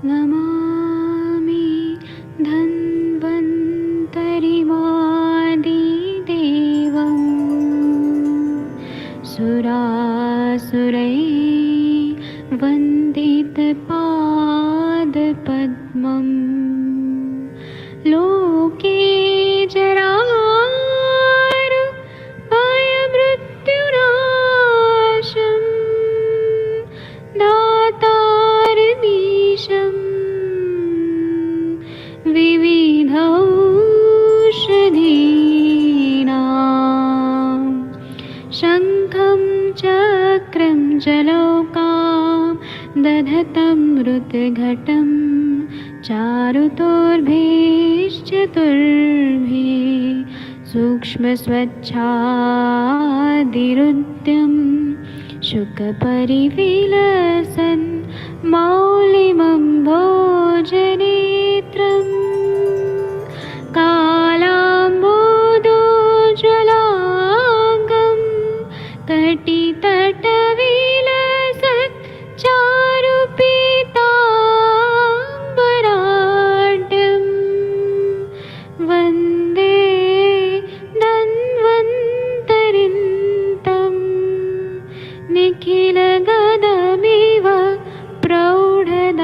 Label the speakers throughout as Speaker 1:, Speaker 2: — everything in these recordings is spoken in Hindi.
Speaker 1: नमामि धन्वन्तरिमादिदेवं सुरासुरैर्वन्दितपादपद्मं लोके जरामृत्युनाशं दातारमीशं विविधौषधीनां शङ्खं चक्रं जलौकां दधतं मृतघटं चारुतोर्भिश्चतुर्भिः सूक्ष्मस्वच्छादिरुद्यं शुकपरिविलसन् मौलिमं भोजनेत्रं कालाम्बोदोज्ज्वलाङ्गं कटितटविलसत् चारुपीताम्बराढ्यं वन्दे धन्वन्तरिन्तं निखिलगदमिव प्रौढदावाग्निनीलम्।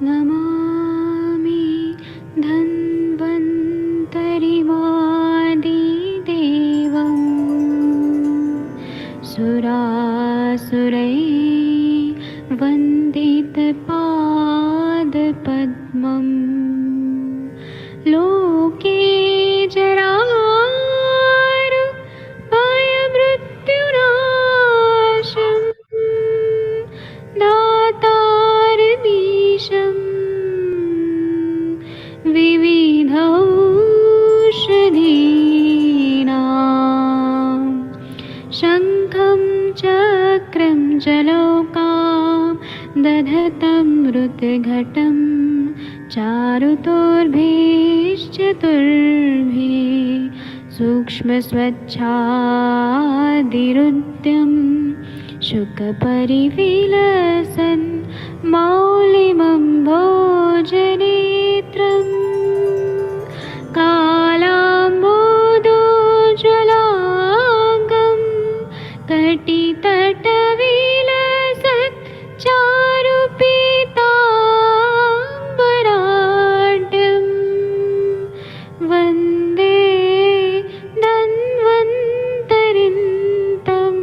Speaker 1: नमामि धन्वन्तरिमादिदेवं सुरासुरैर्वन्दितपादपद्मं लोके जरामृत्युनाशं दातारमीशं विविधौषधीनां शङ्खं चक्रं जलौकां दधतं मृतघटं चारुतोर्भिश्चतुर्भिः सूक्ष्मस्वच्छादिरुद्यं शुकपरिविलसन् मौलिमं भोजनेत्रं कालाम्बोदोज्ज्वलाङ्गं कटितटविलसत् चारुपीताम्बराढ्यं वन्दे धन्वन्तरिन्तं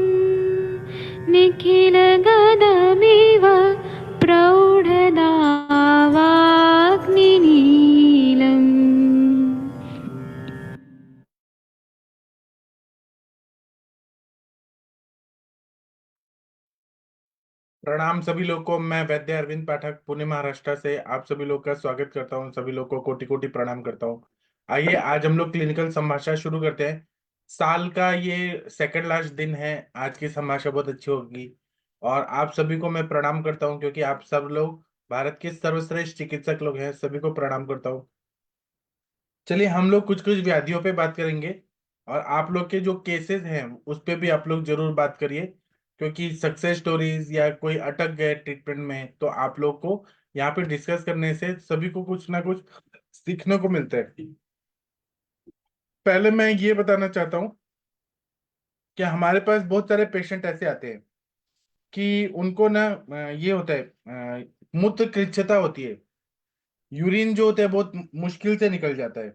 Speaker 1: निखिलगदमिव प्रौढदावाग्निनीलम्।
Speaker 2: प्रणाम सभी लोग को। मैं वैद्य अरविंद पाठक पुणे महाराष्ट्र से आप सभी लोग का स्वागत करता हूं। सभी लोग को कोटि कोटि प्रणाम करता हूं। आइए आज हम लोग क्लिनिकल संभाषा शुरू करते हैं। साल का ये सेकंड लास्ट दिन है। आज की संभाषा बहुत अच्छी होगी और आप सभी को मैं प्रणाम करता हूं क्योंकि आप सब लोग भारत के सर्वश्रेष्ठ चिकित्सक लोग हैं। सभी को प्रणाम करता हूँ। चलिए हम लोग कुछ कुछ व्याधियों पे बात करेंगे और आप लोग के जो केसेस हैं उस पे भी आप लोग जरूर बात करिए क्योंकि सक्सेस स्टोरीज या कोई अटक गए ट्रीटमेंट में तो आप लोग को यहाँ पे डिस्कस करने से सभी को कुछ ना कुछ सीखने को मिलता है। पहले मैं ये बताना चाहता हूँ कि हमारे पास बहुत सारे पेशेंट ऐसे आते हैं कि उनको ना ये होता है मूत्र कृच्छता होती है। यूरिन जो होता है बहुत मुश्किल से निकल जाता है।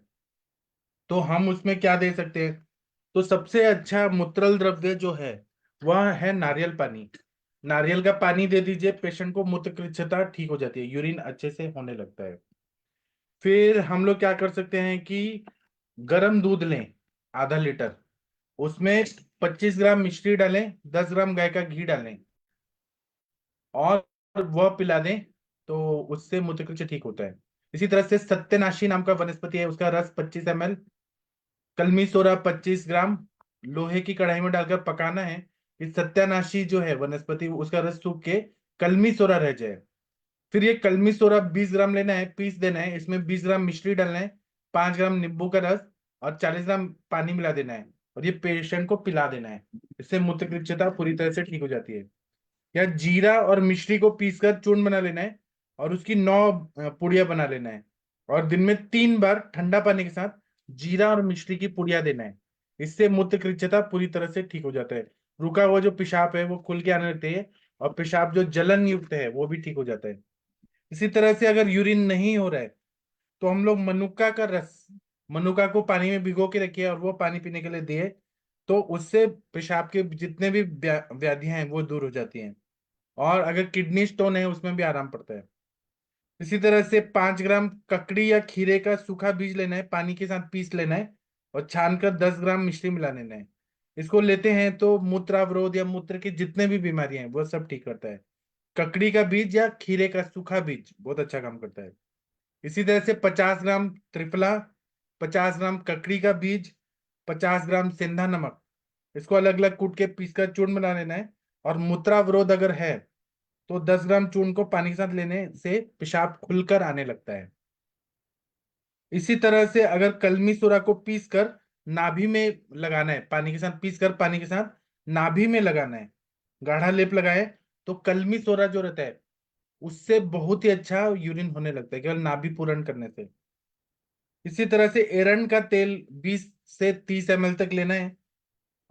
Speaker 2: तो हम उसमें क्या दे सकते हैं? तो सबसे अच्छा मूत्रल द्रव्य जो है वह है नारियल पानी। नारियल का पानी दे दीजिए, पेशेंट को मूत्र कृच्छता ठीक हो जाती है, यूरिन अच्छे से होने लगता है। फिर हम लोग क्या कर सकते हैं कि गर्म दूध लें आधा लीटर, उसमें 25 ग्राम मिश्री डालें, 10 ग्राम गाय का घी डालें और वह पिला दें तो उससे मूत्र कृच्छा ठीक होता है। इसी तरह से सत्यानाशी नाम का वनस्पति है, उसका रस 25 ml, कलमी सोरा 25 ग्राम, लोहे की कढ़ाई में डालकर पकाना है। इस सत्यानाशी जो है वनस्पति, उसका रस सूख के कलमी सोरा रह जाए। फिर ये कलमी सोरा 20 ग्राम लेना है, पीस देना है, इसमें 20 ग्राम मिश्री डालना है, 5 ग्राम नींबू का रस और 40 ग्राम पानी मिला देना है, और ये पेशेंट को पिला देना है। इससे मूत्रकृच्छता पूरी तरह से ठीक हो जाती है। या जीरा और मिश्री को पीसकर चूर्ण बना लेना है, और उसकी 9 पुड़िया बना लेना है, और दिन में 3 बार ठंडा पानी के साथ जीरा और मिश्री की पुड़िया देना है। इससे मूत्रकृच्छता पूरी तरह से ठीक हो जाता है। रुका हुआ जो पेशाब है वो खुल के आने लगती है, और पेशाब जो जलन युक्त है वो भी ठीक हो जाता है। इसी तरह से अगर यूरिन नहीं हो रहा है तो हम लोग मनुक्का का रस, मनुक्का को पानी में भिगो के रखिए और वो पानी पीने के लिए दिए, तो उससे पेशाब के जितने भी व्याधियां हैं वो दूर हो जाती हैं। और अगर किडनी स्टोन है उसमें भी आराम पड़ता है। इसी तरह से 5 ग्राम ककड़ी या खीरे का सूखा बीज लेना है, पानी के साथ पीस लेना है, और छान कर 10 ग्राम मिश्री मिला लेना है। इसको लेते हैं तो मूत्रावरोध या मूत्र की जितने भी बीमारियां हैं वो सब ठीक करता है। ककड़ी का बीज या खीरे का सूखा बीज बहुत अच्छा काम करता है। इसी तरह से 50 ग्राम त्रिफला, 50 ग्राम ककड़ी का बीज, 50 ग्राम सेंधा नमक, इसको अलग अलग कूट के पीसकर चूर्ण बना लेना है। और मूत्रावरोध अगर है तो 10 ग्राम चूर्ण को पानी के साथ लेने से पेशाब खुलकर आने लगता है। इसी तरह से अगर कलमी सोरा को पीस कर नाभि में लगाना है, पानी के साथ पीस कर पानी के साथ नाभि में लगाना है, गाढ़ा लेप लगाए, तो कलमी सोरा जो रहता है उससे बहुत ही अच्छा यूरिन होने लगता है, केवल नाभि पूरण करने से। इसी तरह से एरंड का तेल 20 से 30 ml तक लेना है,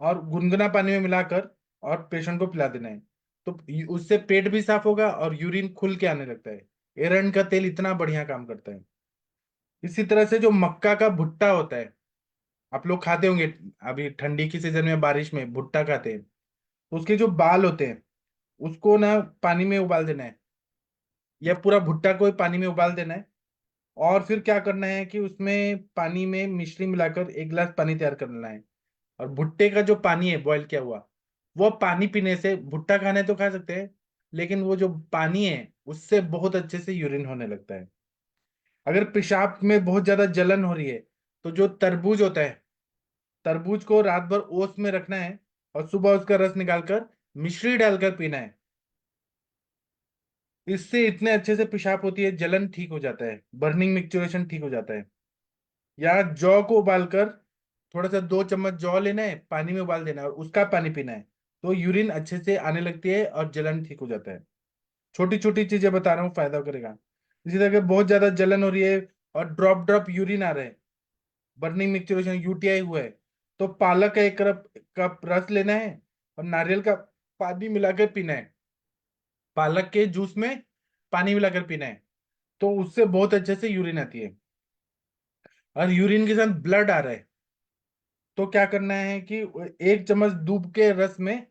Speaker 2: और गुनगुना पानी में मिलाकर और पेशेंट को पिला देना है। तो उससे पेट भी साफ होगा और यूरिन खुल के आने लगता है। एरंड का तेल इतना बढ़िया काम करता है। इसी तरह से जो मक्का का भुट्टा होता है, आप लोग खाते होंगे, अभी ठंडी की सीजन में बारिश में भुट्टा खाते हैं, तो उसके जो बाल होते हैं उसको ना पानी में उबाल देना है, या पूरा भुट्टा को ही पानी में उबाल देना है। और फिर क्या करना है कि उसमें पानी में मिश्री मिलाकर 1 गिलास पानी तैयार कर लेना है, और भुट्टे का जो पानी है बॉईल किया हुआ, वो पानी पीने से, भुट्टा खाने तो खा सकते हैं लेकिन वो जो पानी है उससे बहुत अच्छे से यूरिन होने लगता है। अगर पेशाब में बहुत ज्यादा जलन हो रही है तो जो तरबूज होता है, तरबूज को रात भर ओस में रखना है, और सुबह उसका रस निकालकर मिश्री डालकर पीना है। इससे इतने अच्छे से पेशाब होती है, जलन ठीक हो जाता है, बर्निंग मिक्सचुरेशन ठीक हो जाता है। या जौ को उबालकर थोड़ा सा 2 चम्मच जौ लेना है, पानी में उबाल देना है और उसका पानी पीना है, तो यूरिन अच्छे से आने लगती है और जलन ठीक हो जाता है। छोटी छोटी चीजें बता रहा हूँ, फायदा करेगा। इसी तरह के बहुत ज्यादा जलन हो रही है और ड्रॉप ड्रॉप यूरिन आ रहे हैं, बर्निंग मिक्सचुरेशन यूटीआई हुआ है, तो पालक का 1 कप रस लेना है और नारियल का पानी मिलाकर पीना है। पालक के जूस में पानी मिलाकर पीना है, तो उससे बहुत अच्छे से यूरिन आती है। और यूरिन के साथ ब्लड आ रहा है तो क्या करना है कि 1 चम्मच दूध के रस में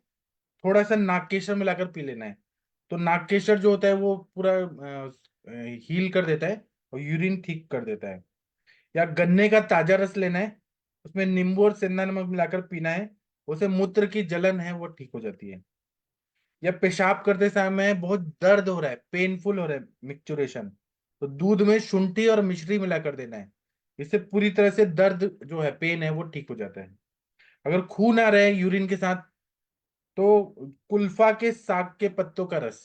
Speaker 2: थोड़ा सा नागकेशर मिलाकर पी लेना है। तो नागकेशर जो होता है वो पूरा हील कर देता है और यूरिन ठीक कर देता है। या गन्ने का ताजा रस लेना है, उसमें नींबू और सेंधा नमक मिलाकर पीना है, उससे मूत्र की जलन है वो ठीक हो जाती है। या पेशाब करते समय बहुत दर्द हो रहा है, पेनफुल हो रहा है मिक्सचुरेशन, तो दूध में शुंठी और मिश्री मिलाकर देना है। इससे पूरी तरह से दर्द जो है, पेन है, वो ठीक हो जाता है। अगर खून आ रहा है यूरिन के साथ तो कुल्फा के साग के पत्तों का रस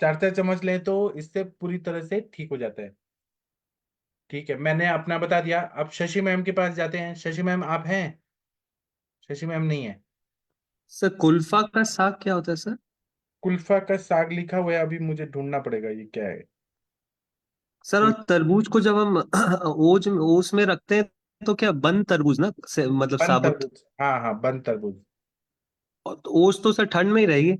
Speaker 2: 4 4 चम्मच लें तो इससे पूरी तरह से ठीक हो जाता है। ठीक है, मैंने अपना बता दिया। अब शशि मैम के पास जाते हैं। शशि मैम आप हैं? शशि मैम नहीं है।
Speaker 3: सर कुल्फा का साग क्या होता है सर?
Speaker 2: कुल्फा का साग लिखा हुआ है, अभी मुझे ढूंढना पड़ेगा ये क्या है।
Speaker 3: सर और तरबूज को जब हम ओज ओस में रखते हैं तो क्या बंद तरबूज ना मतलब
Speaker 2: बंद
Speaker 3: साबुत?
Speaker 2: तरबूज, हाँ हाँ, बंद तरबूज।
Speaker 3: और तो ओस तो सर ठंड में ही रहेगी।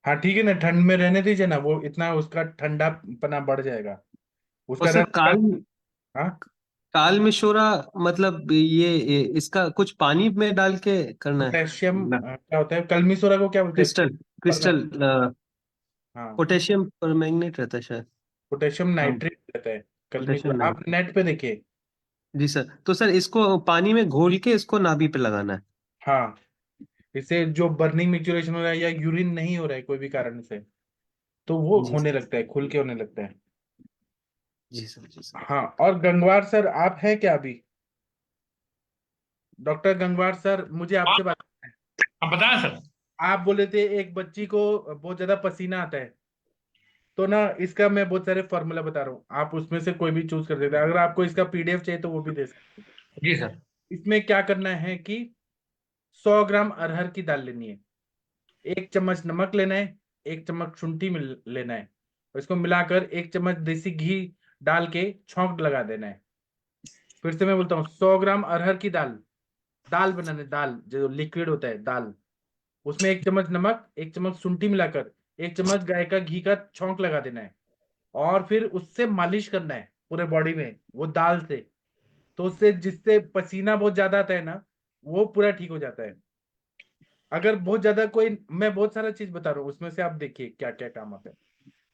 Speaker 2: हाँ ठीक है ना, ठंड में रहने दीजिए ना, वो इतना उसका ठंडा पना बढ़ जाएगा,
Speaker 3: और
Speaker 2: उसका
Speaker 3: सर
Speaker 2: रस निकाल। हाँ,
Speaker 3: काल मिशोरा मतलब ये इसका कुछ पानी में डाल के करना है
Speaker 2: पोटेशियम
Speaker 3: ना?
Speaker 2: क्या होता है, कलमी सोरा को क्या बोलते हैं?
Speaker 3: क्रिस्टल
Speaker 2: पर,
Speaker 3: क्रिस्टल
Speaker 2: हाँ,
Speaker 3: पोटेशियम परमैंगनेट रहता है शायद।
Speaker 2: पोटेशियम
Speaker 3: हाँ,
Speaker 2: नाइट्रेट रहता है कलमी
Speaker 3: पोटेशियम
Speaker 2: सोरा,
Speaker 3: नहीं।
Speaker 2: आप नेट पे देखिए।
Speaker 3: जी सर, तो सर इसको पानी में घोल के इसको नाभि पे लगाना है।
Speaker 2: हाँ, इससे जो बर्निंग मिक्सचुरेशन हो रहा है या यूरिन नहीं हो रहा है कोई भी कारण से, तो वो
Speaker 3: जी
Speaker 2: होने लगता है, खुल के होने लगता है।
Speaker 3: जी सर, जी सर।
Speaker 2: हाँ, और गंगवार सर आप हैं क्या अभी? डॉक्टर गंगवार सर, मुझे आपसे बात।
Speaker 4: आप बताएं सर।
Speaker 2: आप बोले थे एक बच्ची को बहुत ज्यादा पसीना आता है, तो ना इसका मैं बहुत सारे फॉर्मूला बता रहा हूँ, आप उसमें से कोई भी चूज कर सकते हैं। अगर आपको इसका पीडीएफ चाहिए तो वो भी दे सकते हैं।
Speaker 4: जी सर।
Speaker 2: इसमें क्या करना है कि 100 ग्राम अरहर की दाल लेनी है, 1 चम्मच नमक लेना है, 1 चम्मच शुंठी मिल लेना है, और इसको मिलाकर 1 चम्मच देसी घी डाल के छौंक लगा देना है। फिर से मैं बोलता हूँ, 100 ग्राम अरहर की दाल, दाल बनाने, दाल जो लिक्विड होता है दाल, उसमें 1 चम्मच नमक, 1 चम्मच शुंठी मिलाकर 1 चम्मच गाय का घी का छौंक लगा देना है, और फिर उससे मालिश करना है पूरे बॉडी में वो दाल से। तो उससे जिससे पसीना बहुत ज्यादा आता है ना, वो पूरा ठीक हो जाता है। अगर बहुत ज्यादा कोई, मैं बहुत सारा चीज बता रहा हूँ, उसमें से आप देखिए क्या क्या काम आता है।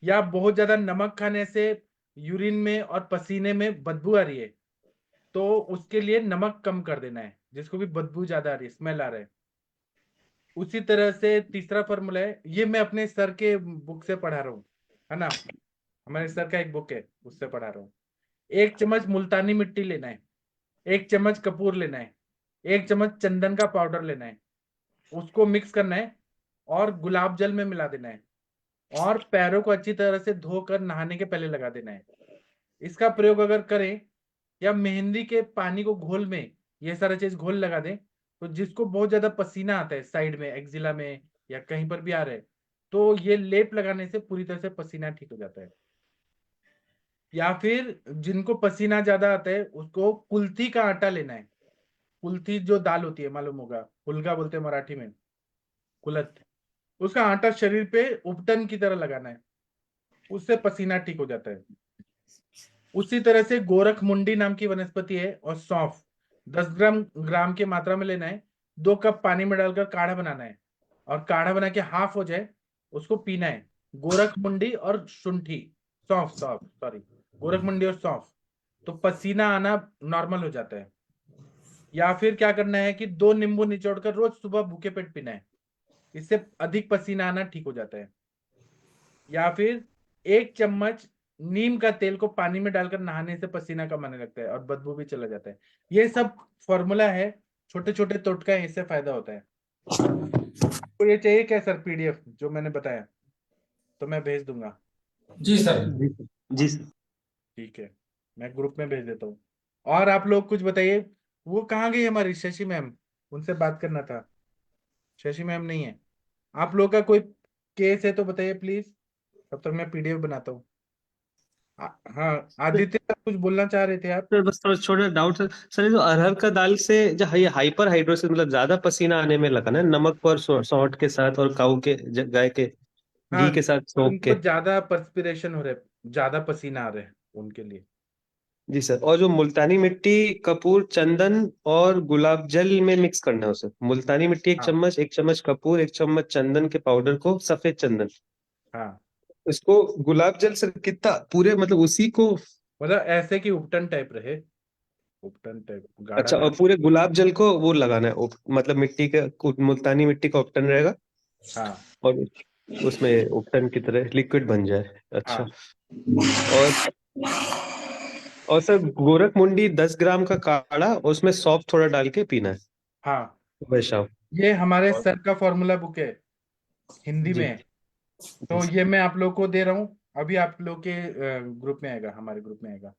Speaker 2: या बहुत ज्यादा नमक खाने से यूरिन में और पसीने में बदबू आ रही है, तो उसके लिए नमक कम कर देना है, जिसको भी बदबू ज्यादा आ रही है, स्मेल आ रहा है। उसी तरह से तीसरा फॉर्मूला है, ये मैं अपने सर के बुक से पढ़ा रहा हूँ, है ना, हमारे सर का एक बुक है, उससे पढ़ा रहा हूँ। 1 चम्मच मुल्तानी मिट्टी लेना है, 1 चम्मच कपूर लेना है, 1 चम्मच चंदन का पाउडर लेना है, उसको मिक्स करना है और गुलाब जल में मिला देना है, और पैरों को अच्छी तरह से धोकर नहाने के पहले लगा देना है। इसका प्रयोग अगर करें, या मेहंदी के पानी को घोल में ये सारा चीज घोल लगा दें, तो जिसको बहुत ज्यादा पसीना आता है साइड में, एक्जिला में या कहीं पर भी आ रहा है, तो ये लेप लगाने से पूरी तरह से पसीना ठीक हो जाता है। या फिर जिनको पसीना ज्यादा आता है, उसको कुल्थी का आटा लेना है। कुल्थी जो दाल होती है, मालूम होगा, हुलगा बोलते हैं मराठी में, कुलत, उसका आटा शरीर पे उपटन की तरह लगाना है, उससे पसीना ठीक हो जाता है। उसी तरह से गोरख मुंडी नाम की वनस्पति है, और सौंफ 10 ग्राम ग्राम की मात्रा में लेना है, 2 कप पानी में डालकर काढ़ा बनाना है, और काढ़ा बना के हाफ हो जाए उसको पीना है। गोरख मुंडी और शुंठी, सौंफ सौंफ सॉरी, गोरख मुंडी और सौंफ, तो पसीना आना नॉर्मल हो जाता है। या फिर क्या करना है कि 2 नींबू निचोड़कर रोज सुबह भूखे पेट पीना है, इससे अधिक पसीना आना ठीक हो जाता है। या फिर 1 चम्मच नीम का तेल को पानी में डालकर नहाने से पसीना कम आने लगता है और बदबू भी चला जाता है। ये सब फॉर्मूला है, छोटे छोटे टोटका है, इससे फायदा होता है। तो ये चाहिए क्या सर पीडीएफ जो मैंने बताया? तो मैं भेज दूंगा।
Speaker 4: जी सर।
Speaker 3: जी सर, जी सर।
Speaker 2: ठीक है, मैं ग्रुप में भेज देता हूँ। और आप लोग कुछ बताइए, वो कहाँ गई हमारी शशि मैम? उनसे बात करना था। शशि मैम नहीं है। आप लोग का कोई केस है तो बताइए प्लीज, तब तक मैं पीडीएफ बनाता हूँ। हाँ, आदित्य सर कुछ बोलना चाह रहे थे आप?
Speaker 3: सर बस थोड़ा छोटा डाउट सर। सर ये जो अरहर का दाल से जो ये हाइपर हाइड्रोसिस मतलब ज्यादा पसीना आने में लगा ना, नमक और सौंठ के साथ और काऊ के गाय के
Speaker 2: हाँ,
Speaker 3: घी के साथ सौंप
Speaker 2: उनको
Speaker 3: के।
Speaker 2: ज्यादा पर्सपिरेशन हो रहा है, ज्यादा पसीना आ रहा है उनके लिए।
Speaker 3: जी सर, और जो मुल्तानी मिट्टी, कपूर, चंदन और गुलाब जल में मिक्स करना है उसे। मुल्तानी मिट्टी एक
Speaker 2: हाँ
Speaker 3: चम्मच 1 चम्मच कपूर, 1 चम्मच चंदन के पाउडर को, सफेद चंदन,
Speaker 2: हाँ,
Speaker 3: इसको गुलाब जल से कितना पूरे मतलब उसी को।
Speaker 2: मतलब ऐसे कि उपटन टाइप रहे, उपटन टाइप गाढ़ा
Speaker 3: अच्छा,
Speaker 2: रहे।
Speaker 3: और पूरे गुलाब जल को वो लगाना है मतलब मिट्टी के मुल्तानी मिट्टी का उपटन रहेगा,
Speaker 2: हाँ
Speaker 3: और उसमें उपटन की तरह लिक्विड बन जाए। अच्छा।
Speaker 2: हाँ
Speaker 3: और सर गोरख मुंडी 10 ग्राम का काढ़ा, उसमें सौंफ थोड़ा डाल के पीना है
Speaker 2: हाँ,
Speaker 3: सुबह शाम।
Speaker 2: ये हमारे
Speaker 3: और
Speaker 2: सर का फॉर्मूला बुक है, हिंदी में
Speaker 3: जी,
Speaker 2: है।
Speaker 3: जी
Speaker 2: तो
Speaker 3: सर।
Speaker 2: ये मैं आप लोग को दे रहा हूँ, अभी आप लोग के ग्रुप में आएगा, हमारे ग्रुप में आएगा।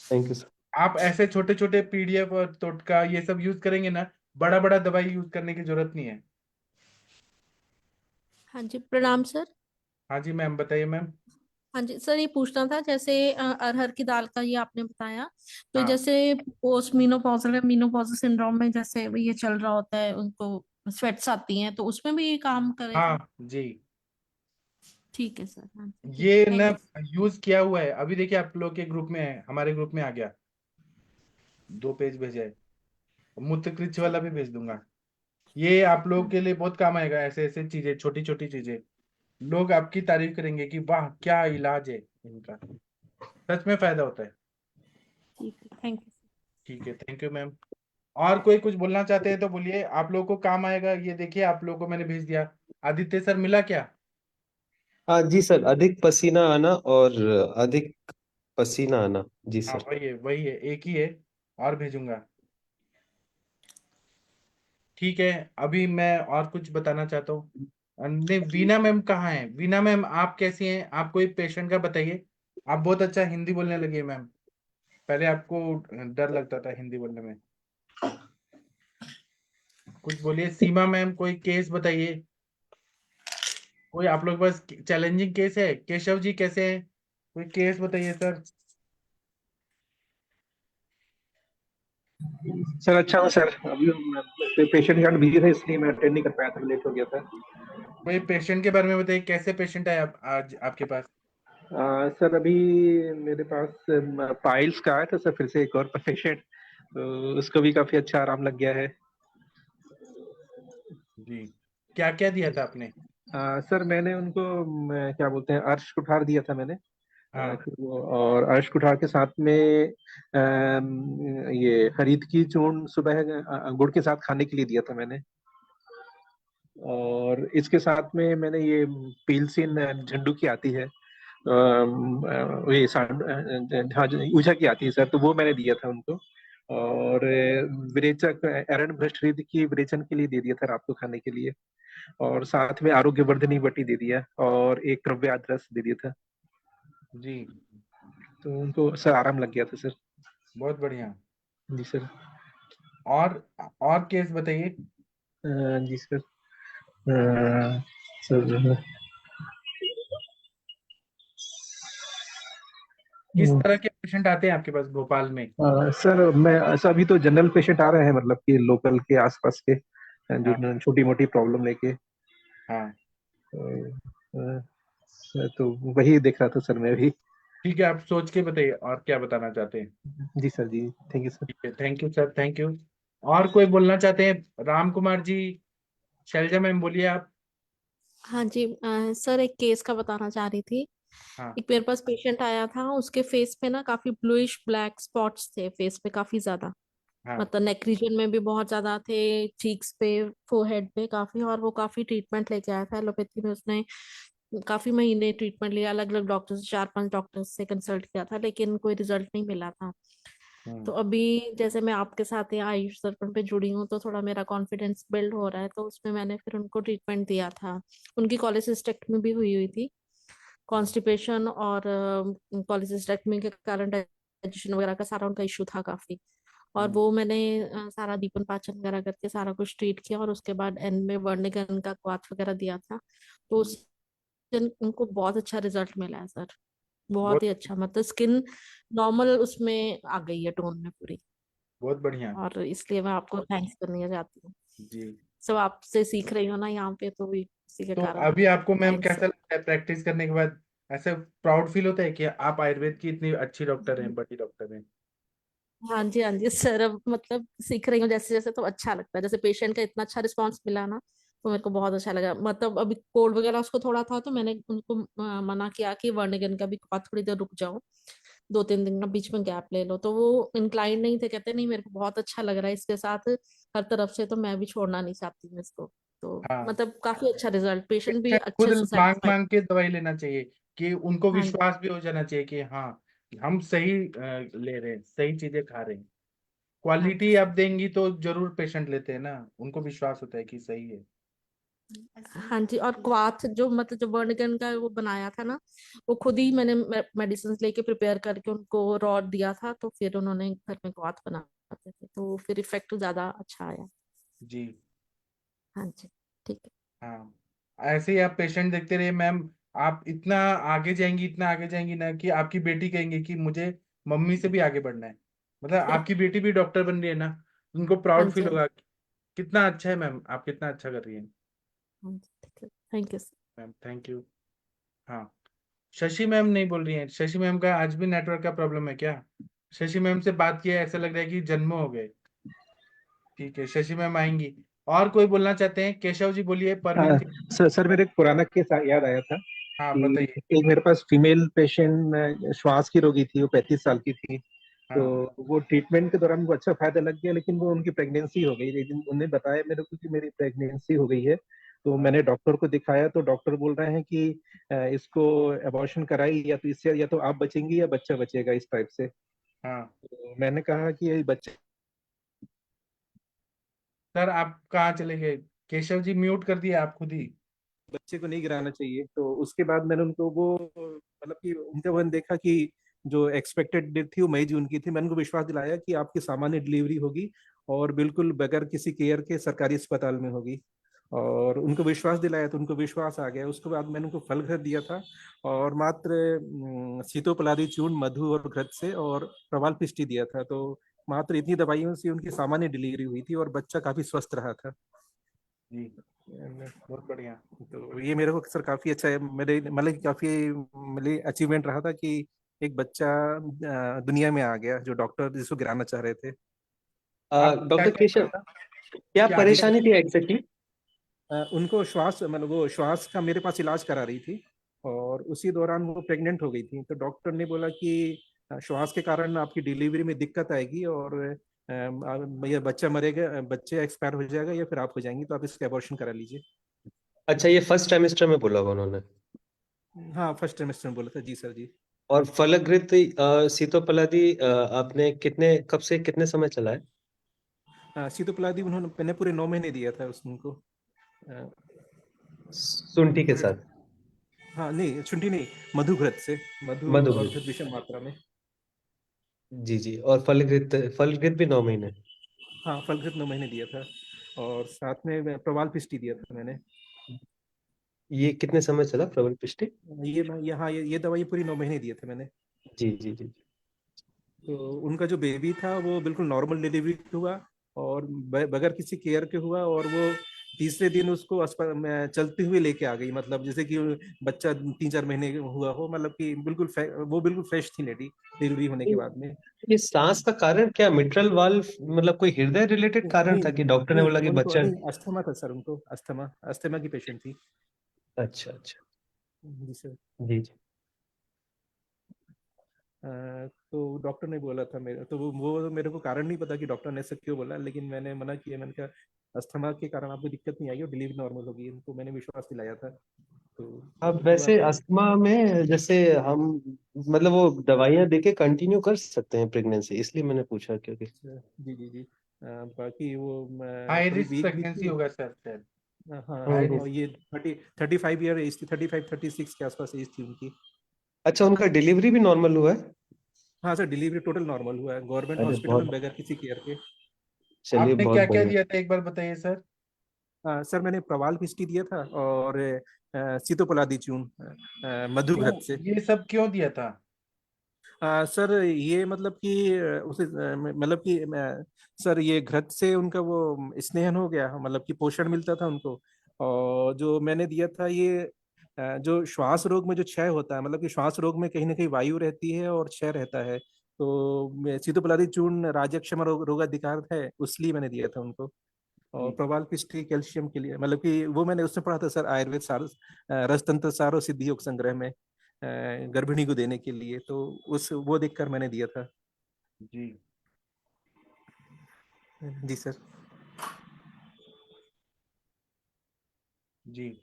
Speaker 3: Thank you sir.
Speaker 2: आप ऐसे छोटे छोटे पीडीएफ और टोटका ये सब यूज करेंगे ना, बड़ा बड़ा दवाई यूज करने की जरूरत नहीं है।
Speaker 5: हाँ जी, प्रणाम सर।
Speaker 2: हाँ जी मैम, बताइए मैम।
Speaker 5: हाँ जी सर, ये पूछना था जैसे अरहर की दाल का ये आपने बताया, तो
Speaker 2: हाँ
Speaker 5: जैसे पोस्ट मीनोपॉजल या मीनोपॉजल सिंड्रोम में जैसे ये चल रहा होता है, उनको स्वेट्स आती हैं, तो उसमें भी ये काम करेगा?
Speaker 2: हाँ जी,
Speaker 5: ठीक है सर, हाँ जी, ठीक है,
Speaker 2: ये ना
Speaker 5: थैंक यू।
Speaker 2: यूज किया हुआ है, अभी देखिए आप लोग के ग्रुप में है, हमारे ग्रुप में आ गया, 2 पेज भेजा है, मूत्रकृच वाला भी भेज दूंगा। ये आप लोगों
Speaker 5: हाँ
Speaker 2: के लिए बहुत काम आएगा, ऐसे ऐसे चीजें, छोटी छोटी चीजें, लोग आपकी तारीफ करेंगे कि वाह क्या इलाज है इनका, सच में फायदा होता है।
Speaker 5: ठीक है, थैंक यू।
Speaker 2: ठीक है, थैंक यू मैम। और कोई कुछ बोलना चाहते हैं तो बोलिए, आप लोगों को काम आएगा। ये देखिए आप लोगों को मैंने भेज दिया। आदित्य सर मिला क्या?
Speaker 3: हाँ जी सर, अधिक पसीना आना और अधिक पसीना आना। जी
Speaker 2: हाँ
Speaker 3: सर।
Speaker 2: वही है, एक ही है। और भेजूंगा। ठीक है। अभी मैं और कुछ बताना चाहता हूँ। नहीं, वीना मैम कहाँ है? वीना मैम आप कैसी हैं? आप कोई पेशेंट का बताइए। आप बहुत अच्छा हिंदी बोलने लगी है मैम। पहले आपको डर लगता था हिंदी बोलने में। कुछ बोलिए। सीमा मैम कोई केस बताइए। कोई आप लोग के पास चैलेंजिंग केस है? केशव जी कैसे हैं? कोई केस बताइए सर।
Speaker 6: सर अच्छा हूँ सर। अभी पेशेंट कार्ड बिजी था इसलिए मैं अटेंड नहीं कर पाया था, लेट हो गया था।
Speaker 2: कोई पेशेंट के बारे में बताइए, कैसे पेशेंट है आज आपके पास?
Speaker 6: सर अभी मेरे पास पाइल्स का आया था सर, फिर से एक और पेशेंट, तो उसको भी काफी अच्छा आराम लग गया है।
Speaker 2: जी। क्या क्या दिया था आपने?
Speaker 6: सर मैंने उनको क्या बोलते हैं, अर्श कुठार दिया था मैंने।
Speaker 2: हाँ।
Speaker 6: फिर वो और अर्श कुठार के साथ में ये खरीद की चूर्ण सुबह गुड़ के साथ खाने के लिए दिया था मैंने। और इसके साथ में मैंने ये पीलसिन झंडू की आती है, ये हाँ ऊषा की आती है सर, तो वो मैंने दिया था उनको। और विरेचक एरंड भ्रष्टरीत की विरेचन के लिए दे दिया था रात को खाने के लिए। और साथ में आरोग्य वर्धनी बटी दे दिया और एक द्रव्याद्रस दे दिया था।
Speaker 2: जी।
Speaker 6: तो उनको सर आराम लग गया था सर।
Speaker 2: बहुत बढ़िया।
Speaker 6: जी सर।
Speaker 2: और और केस बताइए।
Speaker 6: जी सर। सर
Speaker 2: किस तरह के पेशेंट आते हैं आपके पास भोपाल में?
Speaker 6: सर मैं ऐसा अभी तो जनरल पेशेंट आ रहे हैं, मतलब कि लोकल के आसपास के,
Speaker 2: हाँ।
Speaker 6: जो छोटी मोटी प्रॉब्लम लेके।
Speaker 2: हाँ।
Speaker 6: अ, तो वही देख रहा था सर मैं भी।
Speaker 2: ठीक है, आप सोच के बताइए और क्या बताना चाहते हैं।
Speaker 6: जी सर जी, थैंक यू सर।
Speaker 2: ठीक है, thank you sir, thank you. और कोई बोलना चाहते हैं? राम कुमार जी, शैलजा मैम बोलिए आप।
Speaker 5: हाँ जी, सर एक केस का बताना चाह रही थी।
Speaker 2: हाँ।
Speaker 5: एक मेरे पास पेशेंट आया था, उसके फेस पे ना काफी ब्लूइश ब्लैक स्पॉट्स थे फेस पे, काफी ज्यादा।
Speaker 2: हाँ।
Speaker 5: मतलब नेक रीजन में भी बहुत ज्यादा थे, चीक्स पे, फोरहेड पे काफी। और वो काफी ट्रीटमेंट लेके आया था एलोपैथी में। उसने काफी महीने ट्रीटमेंट लिया, अलग अलग डॉक्टर से, 4-5 डॉक्टर से कंसल्ट किया था, लेकिन कोई रिजल्ट नहीं मिला था। तो
Speaker 2: हम्म।
Speaker 5: अभी जैसे मैं आपके साथ ही आयुष दर्पण पे जुड़ी हूँ, तो थोड़ा मेरा कॉन्फिडेंस बिल्ड हो रहा है, तो उसमें मैंने फिर उनको ट्रीटमेंट दिया था। उनकी कॉलेसिस्टेक्टमी भी हुई हुई थी। कॉन्स्टिपेशन और कॉलेसिस्टेक्टमी के कारण डाइजेशन वगैरह का सारा उनका इशू था काफी। और
Speaker 2: हम्म।
Speaker 5: वो मैंने सारा दीपन पाचन वगैरह करके सारा कुछ ट्रीट किया, और उसके बाद एंड में वर्निगन का क्वाथ वगैरह दिया था। तो उस दिन उनको बहुत अच्छा रिजल्ट मिला है सर। बहुत
Speaker 2: बहुत
Speaker 5: ही अच्छा, मतलब स्किन नॉर्मल उसमें आ गई है टोन में पूरी।
Speaker 2: बहुत बढ़िया।
Speaker 5: और इसलिए मैं आपको थैंक्स करनी चाहती हूँ।
Speaker 2: जी।
Speaker 5: सब आपसे सीख रही हूँ ना यहाँ पे, तो भी इसी के
Speaker 2: तो
Speaker 5: कारण।
Speaker 2: अभी आपको मैम
Speaker 5: थैंक्स
Speaker 2: कैसा लगता है प्रैक्टिस करने के बाद? ऐसे प्राउड फील होता है कि आप आयुर्वेद की इतनी अच्छी डॉक्टर हैं,
Speaker 5: सर।
Speaker 2: बड़ी डॉक्टर हैं?
Speaker 5: हाँ जी, हाँ जी सर, अब मतलब सीख रही हूँ जैसे जैसे, तो अच्छा लगता है। जैसे पेशेंट का इतना अच्छा रिस्पांस मिला ना, तो मेरे को बहुत अच्छा लगा। मतलब अभी कोल्ड वगैरह उसको थोड़ा था, तो मैंने उनको मना किया कि वर्निगन का भी बाद थोड़ी देर रुक जाओ, 2-3 दिन का बीच में गैप ले लो। तो वो इंक्लाइन नहीं थे, कहते नहीं मेरे को बहुत अच्छा लग रहा है इसके साथ हर तरफ से, तो मैं भी छोड़ना नहीं चाहती हूँ इसको। तो
Speaker 2: हाँ।
Speaker 5: मतलब काफी अच्छा रिजल्ट, पेशेंट भी
Speaker 2: पेशेंट खुद
Speaker 5: अच्छे से
Speaker 2: मांग
Speaker 5: सेटिस्फाइड।
Speaker 2: मांग के दवाई लेना चाहिए, कि उनको
Speaker 5: हाँ जी।
Speaker 2: विश्वास भी हो जाना चाहिए कि हाँ हम सही ले रहे हैं, सही चीजें खा रहे हैं।
Speaker 5: हाँ जी
Speaker 2: क्वालिटी आप
Speaker 5: सर।
Speaker 2: देंगी तो जरूर पेशेंट लेते हैं ना, उनको विश्वास होता है कि सही है।
Speaker 5: हाँ जी, और क्वाथ जो मतलब जो वर्निगन का वो बनाया था ना, वो खुद ही मैंने मेडिसिन लेके प्रिपेयर करके उनको रॉ दिया था, तो फिर उन्होंने घर में क्वाथ बनाते थे, तो फिर इफेक्ट ज्यादा अच्छा आया।
Speaker 2: जी।
Speaker 5: हाँ जी। ठीक है।
Speaker 2: हाँ। ऐसे ही आप पेशेंट देखते रहिए मैम। आप इतना आगे जाएंगी, इतना आगे जाएंगी ना, कि आपकी बेटी कहेंगी कि मुझे मम्मी से भी आगे बढ़ना है। मतलब आपकी बेटी भी डॉक्टर बन रही है ना, उनको
Speaker 5: हाँ
Speaker 2: प्राउड
Speaker 5: जी,
Speaker 2: फील
Speaker 5: हाँ जी,
Speaker 2: होगा। कितना अच्छा है मैम, आप कितना अच्छा कर रही हैं।
Speaker 5: हाँ जी, ठीक है, thank you sir.
Speaker 2: Ma'am thank you. हाँ। शशि मैम नहीं बोल रही हैं। शशि मैम का आज भी नेटवर्क का प्रॉब्लम है क्या? शशि मैम से बात किया, ऐसा लग रहा है कि जन्म हो गए। ठीक है, शशि मैम आएंगी। और कोई बोलना चाहते हैं? केशव जी बोलिए, परवीन जी।
Speaker 6: सर मेरे एक पुराना केस याद आया था
Speaker 2: हाँ
Speaker 6: कि
Speaker 2: बताइए।
Speaker 6: एक मेरे पास फीमेल पेशेंट श्वास की रोगी थी, वो 35 साल की थी। तो
Speaker 2: हाँ।
Speaker 6: वो ट्रीटमेंट के दौरान उनको अच्छा फायदा लग गया, लेकिन वो उनकी प्रेगनेंसी हो गई। लेकिन उन्हें बताया मेरे को कि मेरी प्रेगनेंसी हो गई है, तो मैंने डॉक्टर को दिखाया तो डॉक्टर बोल रहे हैं कि इसको अबॉर्शन कराई, या तो इससे या तो आप बचेंगी या बच्चा बचेगा, इस टाइप से।
Speaker 2: हाँ
Speaker 6: तो मैंने कहा कि ये बच्चे
Speaker 2: सर, आप कहाँ चले गए? केशव जी, म्यूट कर दिया आप खुद ही।
Speaker 6: बच्चे को नहीं गिराना चाहिए। तो उसके बाद मैंने उनको वो मतलब कि उनका वन देखा कि जो एक्सपेक्टेड डेट थी वो मई जून की थी। मैंने उनको विश्वास दिलाया कि आपकी सामान्य डिलीवरी होगी और बिल्कुल बगैर किसी केयर के सरकारी अस्पताल में होगी, और उनको विश्वास दिलाया तो उनको विश्वास आ गया। उसके बाद मैंने उनको फल घृत दिया था, और मात्र सीतोपलादी चूर्ण, मधु और घृत से, और प्रवाल पिष्टी दिया था। तो मात्र इतनी दवाइयों से उनकी सामान्य डिलीवरी हुई थी और बच्चा काफी स्वस्थ रहा था।
Speaker 2: जी, बहुत बढ़िया।
Speaker 6: तो ये मेरे को सर काफी अच्छा है, मेरे मतलब कि काफी मेरे अचीवमेंट रहा था कि एक बच्चा दुनिया में आ गया जो डॉक्टर जिसको गिराना चाह रहे थे।
Speaker 2: आप क्या
Speaker 3: डॉक्टर
Speaker 2: क्या
Speaker 3: केशव, क्या
Speaker 2: क्या आगे?
Speaker 3: परेशानी थी एग्जैक्टली?
Speaker 6: उनको श्वास मतलब वो श्वास का मेरे पास इलाज करा रही थी, और उसी दौरान वो प्रेग्नेंट हो गई थी। तो डॉक्टर ने बोला कि श्वास के कारण आपकी डिलीवरी में दिक्कत आएगी, और ये बच्चा मरेगा, बच्चे एक्सपायर हो जाएगा, या फिर आप हो जाएंगी, तो आप इसका अबॉर्शन करा लीजिए।
Speaker 3: अच्छा, ये फर्स्ट ट्राइमेस्टर में बोला होगा उन्होंने।
Speaker 6: हाँ, फर्स्ट ट्रिमेस्टर में बोला था। जी सर जी।
Speaker 3: और फलघृत सीतोपलादी आपने कितने कब से कितने समय चला है?
Speaker 6: सीतोपलादी उन्होंने मैंने पूरे 9 महीने दिया था उसको। अ,
Speaker 3: शुंठी के
Speaker 6: पूरे
Speaker 3: साथ?
Speaker 6: हाँ नहीं, शुंठी नहीं, मधु घृत से। मधु और
Speaker 3: मधुमेह।
Speaker 6: घृत विषम मात्रा में।
Speaker 3: जी जी। और फलघृत, फलघृत भी 9 महीने?
Speaker 6: हाँ, फल घृत 9 महीने दिया था, और साथ में प्रवाल पिष्टी दिया था मैंने।
Speaker 3: ये कितने समय चला प्रबल पिष्टी?
Speaker 6: ये दवाई पूरी 9 महीने दिए थे मैंने।
Speaker 3: जी जी जी।
Speaker 6: तो उनका जो बेबी था वो बिल्कुल नॉर्मल डिलीवरी हुआ, और बगैर किसी केयर के हुआ, और वो तीसरे दिन उसको मैं चलते हुए लेके आ गई, मतलब जैसे कि बच्चा 3-4 महीने हुआ हो, मतलब कि बिल्कुल वो बिल्कुल फ्रेश थी लेडी डिलीवरी होने के बाद में।
Speaker 3: ये सांस का कारण क्या, मिट्रल वाल्व, मतलब कोई हृदय रिलेटेड कारण
Speaker 6: नहीं
Speaker 3: था कि डॉक्टर ने
Speaker 6: नहीं,
Speaker 3: बोला कि
Speaker 6: उनको
Speaker 3: बच्चा?
Speaker 6: नहीं, अस्थमा था सर, उनको अस्थमा अस्थमा की पेशेंट थी।
Speaker 3: अच्छा अच्छा।
Speaker 6: जी सर।
Speaker 3: जी जी।
Speaker 6: तो डॉक्टर ने बोला था मेरे, तो वो मेरे को कारण नहीं पता कि डॉक्टर ने ऐसा क्यों बोला, लेकिन मैंने मना किया। मैंने कहा अस्थमा के कारण आपको दिक्कत नहीं आई और डिलीवरी नॉर्मल होगी, इनको मैंने विश्वास दिलाया था। तो
Speaker 3: अब
Speaker 6: हुआ
Speaker 3: वैसे
Speaker 6: क्या।
Speaker 3: अस्थमा में जैसे हम, मतलब वो दवाइयां देके कंटिन्यू कर सकते हैं प्रेगनेंसी, इसलिए मैंने पूछा क्योंकि।
Speaker 6: जी जी जी। बाकी वो
Speaker 2: हाई
Speaker 6: थोड़ी
Speaker 2: रिस्क
Speaker 6: वीक भी
Speaker 2: प्रेगनेंसी
Speaker 6: थी।
Speaker 2: होगा सर शायद।
Speaker 6: हाँ,
Speaker 2: हाई
Speaker 3: हम्म।
Speaker 6: और
Speaker 2: रिस्क।
Speaker 6: ये 35 ईयर एज थी, 35-36 के आसपास एज थी उनकी।
Speaker 3: अच्छा, उनका डिलीवरी भी नॉर्मल हुआ है?
Speaker 6: हाँ सर, डिलीवरी टोटल नॉर्मल हुआ है गवर्नमेंट
Speaker 3: अरे
Speaker 6: हॉस्पिटल में
Speaker 3: बहुत,
Speaker 6: बगैर किसी केयर के।
Speaker 3: चलिए
Speaker 2: आपने
Speaker 3: बहुत
Speaker 2: क्या क्या
Speaker 3: बढ़िया।
Speaker 2: दिया था, एक बार बताइए सर।
Speaker 6: सर मैंने प्रवाल पिष्टी दिया था, और सीतोपलादी चूर्ण मधु
Speaker 2: क्यों?
Speaker 6: घृत से।
Speaker 2: ये सब क्यों दिया था?
Speaker 6: सर ये मतलब कि उसे मतलब कि सर ये घृत से उनका वो स्नेहन हो गया, मतलब कि पोषण मिलता था उनको। और जो मैंने दिया था ये जो श्वास रोग में जो क्षय होता है, मतलब कि श्वास रोग में कहीं ना कहीं वायु रहती है और क्षय रहता है, तो सीतोपलादी चूर्ण राज्यक्षम रोगाधिकार है, उसलिए मैंने दिया था उनको। और
Speaker 2: जी।
Speaker 6: प्रवाल पिष्टी कैल्शियम के लिए, मतलब कि वो मैंने उसमें पढ़ा था सर, आयुर्वेद सार, रसतंत्र सार और सिद्धि योग संग्रह में, गर्भिणी को देने के लिए, तो उस वो देखकर मैंने दिया था।
Speaker 2: जी।
Speaker 6: जी सर।
Speaker 2: जी।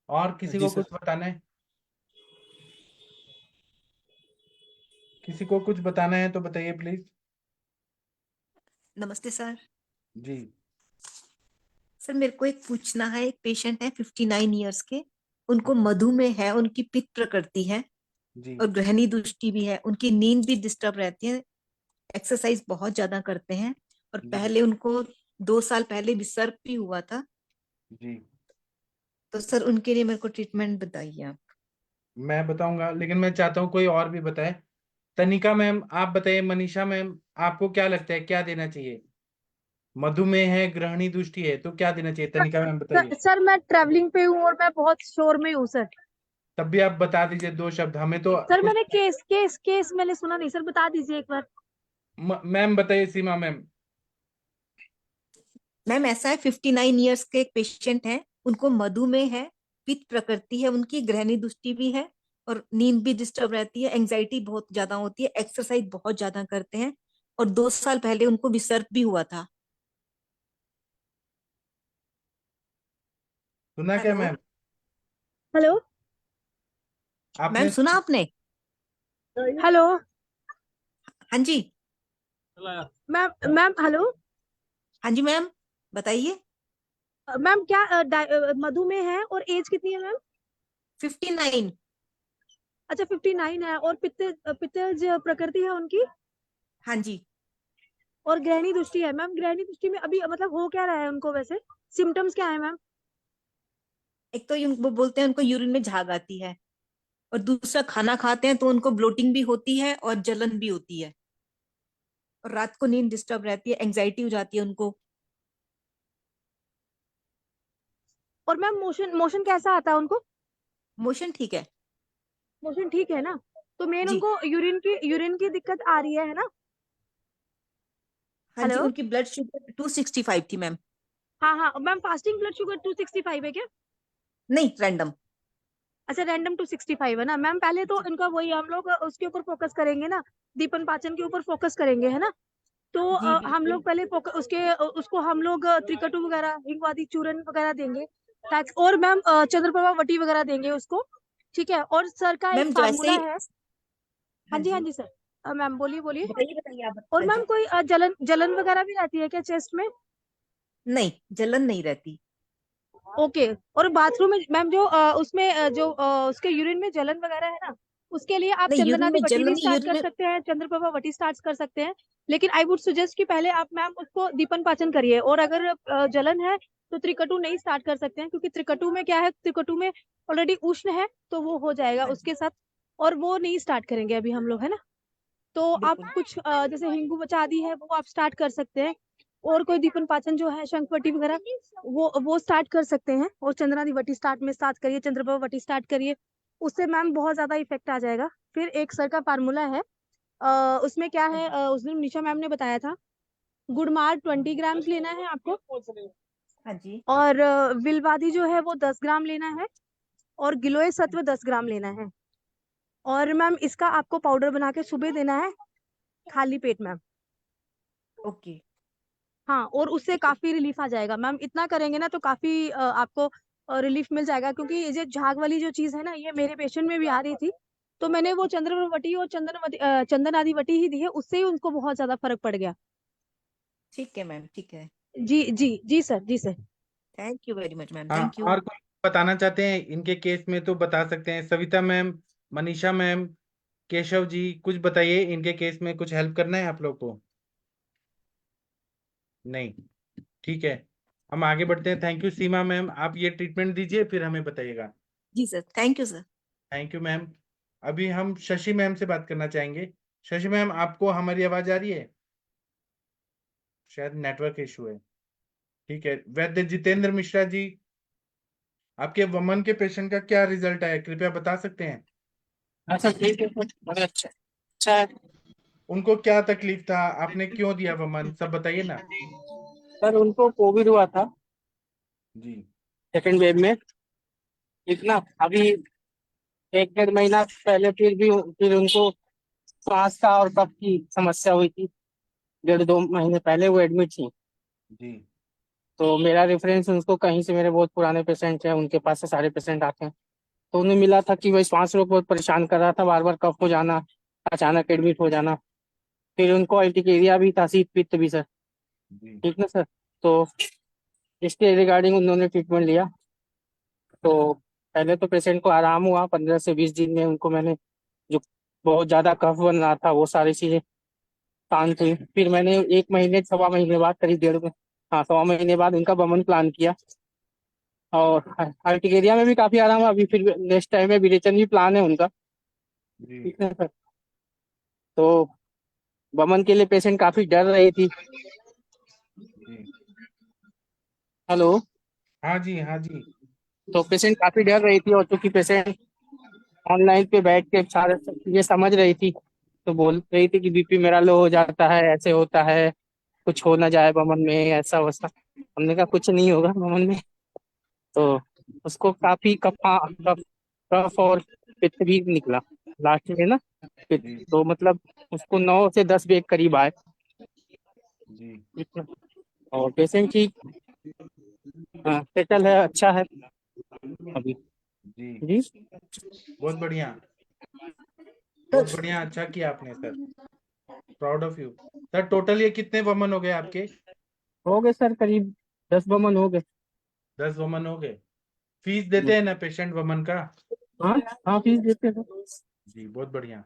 Speaker 2: और किसी
Speaker 6: जी
Speaker 2: को
Speaker 6: सर।
Speaker 2: कुछ बताना है? किसी को कुछ बताना है तो बताइए प्लीज।
Speaker 7: नमस्ते सर।
Speaker 2: जी।
Speaker 7: सर मेरे को एक पूछना है, एक पेशेंट है 59 ईयर्स के, उनको
Speaker 2: हाँ।
Speaker 7: मधुमेह है, उनकी पित्त प्रकृति है
Speaker 2: जी।
Speaker 7: और ग्रहणी दृष्टि भी है, उनकी नींद भी डिस्टर्ब रहती है, एक्सरसाइज बहुत ज्यादा करते हैं, और
Speaker 2: जी।
Speaker 7: पहले उनको 2 साल पहले विसर्प भी हुआ था।
Speaker 2: जी।
Speaker 7: तो सर उनके लिए मेरे को ट्रीटमेंट बताइए आप।
Speaker 2: मैं बताऊंगा, लेकिन मैं चाहता हूँ कोई और भी बताए। तनिका मैम आप बताइए, मनीषा मैम आपको क्या लगता है क्या देना चाहिए? मधुमेह है, ग्रहणी दृष्टि है, तो क्या देना चाहिए? तनिका मैम बताइए।
Speaker 8: सर मैं ट्रैवलिंग पे हूँ और मैं बहुत शोर में हूँ सर।
Speaker 2: तब भी आप बता दीजिए दो शब्द, हमें तो
Speaker 8: सर
Speaker 2: कुछ।
Speaker 8: मैंने केस मैंने सुना नहीं सर, बता दीजिए एक बार।
Speaker 2: मैम बताइए, सीमा मैम।
Speaker 7: मैम ऐसा है, 59 ईयर्स के एक पेशेंट है, उनको मधुमेह है, पित्त प्रकृति है उनकी, ग्रहणी दृष्टि भी है, और नींद भी डिस्टर्ब रहती है, एंजाइटी बहुत ज्यादा होती है, एक्सरसाइज बहुत ज्यादा करते हैं, और 2 साल पहले उनको विसर्प भी हुआ था।
Speaker 2: सुना क्या
Speaker 7: हेलो
Speaker 2: मैम?
Speaker 8: हेलो
Speaker 7: मैम,
Speaker 2: आपने
Speaker 7: सुना आपने?
Speaker 8: हेलो
Speaker 7: हाँ जी।
Speaker 8: मैम मैम हेलो
Speaker 7: हाँ जी मैम, बताइए।
Speaker 8: मैम क्या मधुमेह है और एज कितनी है मैम?
Speaker 7: 59।
Speaker 8: अच्छा 59 है और पित्तज प्रकृति है उनकी
Speaker 7: हाँ जी।
Speaker 8: और ग्रहणी दृष्टि है मैम। ग्रहणी दृष्टि में अभी मतलब हो क्या रहा है उनको वैसे? सिम्टम्स क्या है मैम?
Speaker 7: एक तो वो बोलते हैं उनको यूरिन में झाग आती है, और दूसरा खाना खाते हैं तो उनको ब्लोटिंग भी होती है और जलन भी होती है, और रात को नींद डिस्टर्ब रहती है, एंजाइटी हो जाती है उनको।
Speaker 8: और मैम मोशन मोशन कैसा आता है उनको?
Speaker 7: मोशन ठीक है।
Speaker 8: मोशन ठीक है ना? तो मेन
Speaker 7: जी।
Speaker 8: उनको यूरिन की दिक्कत आ रही है ना?
Speaker 7: हाँ जी,
Speaker 8: हेलो
Speaker 7: उनकी ब्लड शुगर 265 थी मैम।
Speaker 8: हाँ हाँ मैम, फास्टिंग ब्लड शुगर 265 है क्या?
Speaker 7: नहीं, रैंडम।
Speaker 8: अच्छा रैंडम 265 है ना मैम। पहले तो
Speaker 7: जी
Speaker 8: इनका वही हम लोग उसके ऊपर फोकस करेंगे ना, दीपन पाचन के ऊपर फोकस करेंगे है ना। तो
Speaker 7: जी
Speaker 8: हम
Speaker 7: बिल्कुल।
Speaker 8: लोग पहले उसको हम लोग त्रिकटु वगैरह हिंगवादी चूरन वगैरह देंगे ताकि, और मैम चंद्रप्रभा वटी वगैरह देंगे उसको। ठीक है, और सर का एक
Speaker 7: मैम जैसे
Speaker 8: फार्मूला
Speaker 7: ही।
Speaker 8: है।
Speaker 7: हाँ
Speaker 8: हाँ
Speaker 7: जी,
Speaker 8: जी सर। मैम बोलिए बोलिए।
Speaker 7: बताइए बताइए, आप
Speaker 8: और
Speaker 7: हाँ
Speaker 8: मैम
Speaker 7: जी।
Speaker 8: कोई जलन जलन वगैरह भी रहती है क्या चेस्ट में?
Speaker 7: नहीं, जलन नहीं रहती।
Speaker 8: ओके। और बाथरूम में मैम जो उसमें उसके यूरिन में जलन वगैरह है ना, उसके लिए आप
Speaker 7: नहीं, यूरिन
Speaker 8: चंदनादि
Speaker 7: में
Speaker 8: वटी
Speaker 7: जलन
Speaker 8: भी
Speaker 7: नहीं,
Speaker 8: स्टार्ट
Speaker 7: यूरिन
Speaker 8: कर
Speaker 7: में।
Speaker 8: सकते हैं, चंद्रप्रभा वटी स्टार्ट कर सकते हैं। लेकिन आई वुड सजेस्ट कि पहले आप मैम उसको दीपन पाचन करिए, और अगर जलन है तो त्रिकटु नहीं स्टार्ट कर सकते हैं, क्योंकि त्रिकटु में क्या है, त्रिकटु में ऑलरेडी उष्ण है तो वो हो जाएगा
Speaker 7: हाँ जी
Speaker 8: उसके साथ। और वो नहीं स्टार्ट करेंगे अभी हम लोग, है ना। तो आप
Speaker 7: बिल्कुल।
Speaker 8: कुछ जैसे हिंगू बचादी है वो आप स्टार्ट कर सकते हैं, और कोई दीपन पाचन जो है शंखवटी वगैरह वो स्टार्ट कर सकते हैं, और चंद्रादि वटी स्टार्ट करिए, चंद्रप्रभा वटी स्टार्ट करिए। उससे मैम बहुत ज्यादा इफेक्ट आ जाएगा। फिर एक सर का फार्मूला है, उसमें क्या
Speaker 7: हाँ
Speaker 8: है,
Speaker 7: जी।
Speaker 8: उस दिन निशा मैम ने बताया था, गुड़मार्ग 20 ग्राम्स लेना है आपको,
Speaker 7: हाँ जी।
Speaker 8: और विलवादी जो है वो 10 ग्राम लेना है, और गिलोय सत्व 10 ग्राम लेना है। और मैम इसका आपको पाउडर बना के सुबह देना है, खाली पेट मैम।
Speaker 7: ओके।
Speaker 8: हाँ, और उससे
Speaker 7: ठीक है।
Speaker 8: काफी रिलीफ आ जाएगा मैम। इतना करेंगे ना तो काफी आपको रिलीफ मिल जाएगा, क्योंकि ये जो झाग वाली जो चीज है ना, ये मेरे पेशेंट में भी आ रही थी। तो मैंने वो चंद्रवटी और चंदन आदि वटी ही दी है, उससे ही उनको बहुत ज्यादा फर्क पड़ गया।
Speaker 7: ठीक है मैम, ठीक है।
Speaker 8: जी जी जी सर, जी sir.
Speaker 7: Thank you very much ma'am,
Speaker 2: हाँ,
Speaker 7: थैंक यू।
Speaker 2: और कोई बताना चाहते हैं इनके केस में तो बता सकते हैं। सविता मैम, मनीषा मैम, केशव जी, कुछ बताइए इनके केस में, कुछ हेल्प करना है आप लोग को? नहीं, ठीक है, हम आगे बढ़ते हैं। थैंक यू सीमा मैम, आप ये ट्रीटमेंट दीजिए फिर हमें बताइएगा।
Speaker 7: जी sir, thank you sir.
Speaker 2: Thank you ma'am. अभी हम शशि मैम से बात करना चाहेंगे। शशि मैम, आपको हमारी आवाज आ रही है? शायद नेटवर्क इशू है। ठीक है, वैद्य जितेंद्र मिश्रा जी, आपके वमन के पेशेंट का क्या रिजल्ट है, कृपया बता सकते हैं?
Speaker 4: हाँ सर ठीक है सर, बहुत अच्छा अच्छा है।
Speaker 2: उनको क्या तकलीफ था, आपने क्यों दिया वमन, सब बताइए ना।
Speaker 4: सर उनको कोविड हुआ था
Speaker 2: जी।
Speaker 4: सेकंड वेव में, ठीक ना। अभी 1 डेढ़ महीना पहले फिर उनको श्वास का और कफ की समस्या हुई थी। 1 2 महीने पहले वो एडमिट थी।
Speaker 2: जी।
Speaker 4: तो मेरा रेफरेंस उनको कहीं से, मेरे बहुत पुराने पेशेंट हैं उनके पास से सारे पेशेंट आते हैं। तो उन्हें मिला था कि वही श्वास रोग बहुत परेशान कर रहा था, बार बार कफ हो जाना, अचानक एडमिट हो जाना। फिर उनको अल्टीकेरिया भी था, शीत पित्त भी सर,
Speaker 2: जी।
Speaker 4: ठीक ना सर। तो इसके रिगार्डिंग उन्होंने ट्रीटमेंट लिया। तो पहले तो पेशेंट को आराम हुआ, 15 से 20 दिन में उनको मैंने, जो बहुत ज्यादा कफ बन रहा था वो सारी चीजें शांत हुई। फिर मैंने 1 महीने 1.25 महीने बाद, करीब 1.5 हाँ 1.25 महीने बाद उनका वमन प्लान किया, और अर्टिकेरिया में भी काफी आराम हुआ। अभी फिर नेक्स्ट टाइम में विरेचन भी प्लान है उनका,
Speaker 2: जी।
Speaker 4: ठीक है सर। तो वमन के लिए पेशेंट काफी डर रही थी।
Speaker 2: जी।
Speaker 4: हेलो।
Speaker 2: हाँ जी, हाँ जी।
Speaker 4: तो पेशेंट काफी डर रही थी, और चूंकि पेशेंट ऑनलाइन पे बैठ के सारे ये समझ रही थी, तो बोल रही थी कि बीपी मेरा लो हो जाता है, ऐसे होता है, कुछ हो ना जाए वमन में, ऐसा वैसा। हमने कहा कुछ नहीं होगा वमन में। तो उसको काफी कफ कफ और पित्त भी निकला लास्ट में ना, पित्त।
Speaker 2: जी।
Speaker 4: तो मतलब उसको 9 से 10 बैग करीब आए,
Speaker 2: जी।
Speaker 4: इतना। और पेशेंट ठीक सेटल है, अच्छा है। जी
Speaker 2: बहुत बढ़िया, बहुत बढ़िया, अच्छा किया आपने sir, proud of you sir. Total ये कितने वमन हो गए आपके?
Speaker 4: हो गए सर, करीब 10 वमन हो गए।
Speaker 2: 10 वमन हो गए। फीस देते हैं ना पेशेंट वमन का?
Speaker 4: हाँ हाँ, फीस देते हैं सर।
Speaker 2: जी बहुत बढ़िया।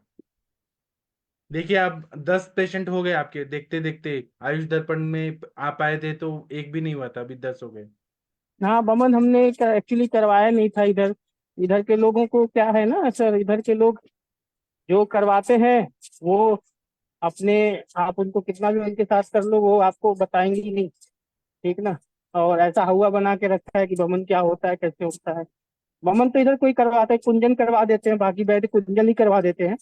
Speaker 2: देखिए आप 10 पेशेंट हो गए आपके, देखते देखते आयुष दर्पण में आप आए थे तो एक भी नहीं हुआ था, अभी 10 हो गए।
Speaker 4: हाँ, वमन हमने एक्चुअली करवाया नहीं था इधर। इधर के लोगों को क्या है ना सर, इधर के लोग जो करवाते हैं वो अपने, आप उनको कितना भी उनके साथ कर लो वो आपको बताएंगे ही नहीं, ठीक ना। और ऐसा हुआ बना के रखा है कि वमन क्या होता है, कैसे होता है। वमन तो इधर कोई करवाता है, कुंजन करवा देते हैं, बाकी वैद्य कुंजन ही करवा देते हैं।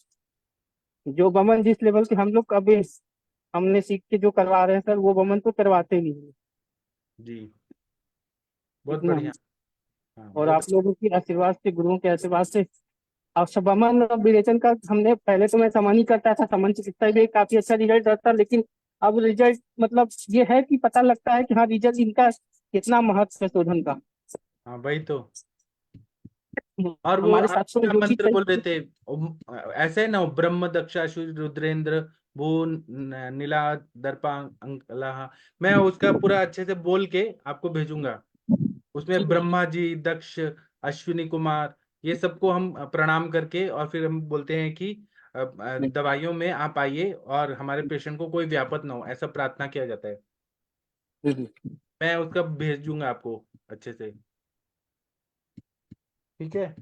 Speaker 4: जो वमन जिस लेवल के हम लोग अभी हमने सीख के जो करवा रहे हैं सर, वो वमन तो करवाते ही नहीं,
Speaker 2: जी बहुत
Speaker 4: ठीक ना।
Speaker 2: बढ़िया। हाँ
Speaker 4: और
Speaker 2: बहुत।
Speaker 4: आप लोगों की आशीर्वाद से, गुरुओं के आशीर्वाद से, अब सब वमन और विरेचन का हमने पहले तो मैं समन ही करता था, समन चिकित्सा भी काफी अच्छा रिजल्ट रहता, लेकिन अब रिजल्ट मतलब ये है कि पता लगता है कि हाँ, रिजल्ट इनका कितना महत्व है शोधन का।
Speaker 2: हाँ वही तो। और वो
Speaker 4: हमारे
Speaker 2: आप
Speaker 4: शास्त्रों में
Speaker 2: क्या
Speaker 4: जो चीज
Speaker 2: मंत्र बोल रहे
Speaker 4: सही।
Speaker 2: थे? ऐसे है ना, ब्रह्म दक्षाशु रुद्रेंद्र भू नीला दर्पा अंकला। मैं उसका पूरा अच्छे से बोल के आपको भेजूंगा। उसमें ब्रह्मा जी, दक्ष, अश्विनी कुमार, ये सबको हम प्रणाम करके और फिर हम बोलते हैं कि दवाइयों में आप आइए और हमारे पेशेंट को कोई व्यापत ना हो, ऐसा प्रार्थना किया जाता है। मैं उसका भेजूंगा आपको अच्छे से, ठीक है?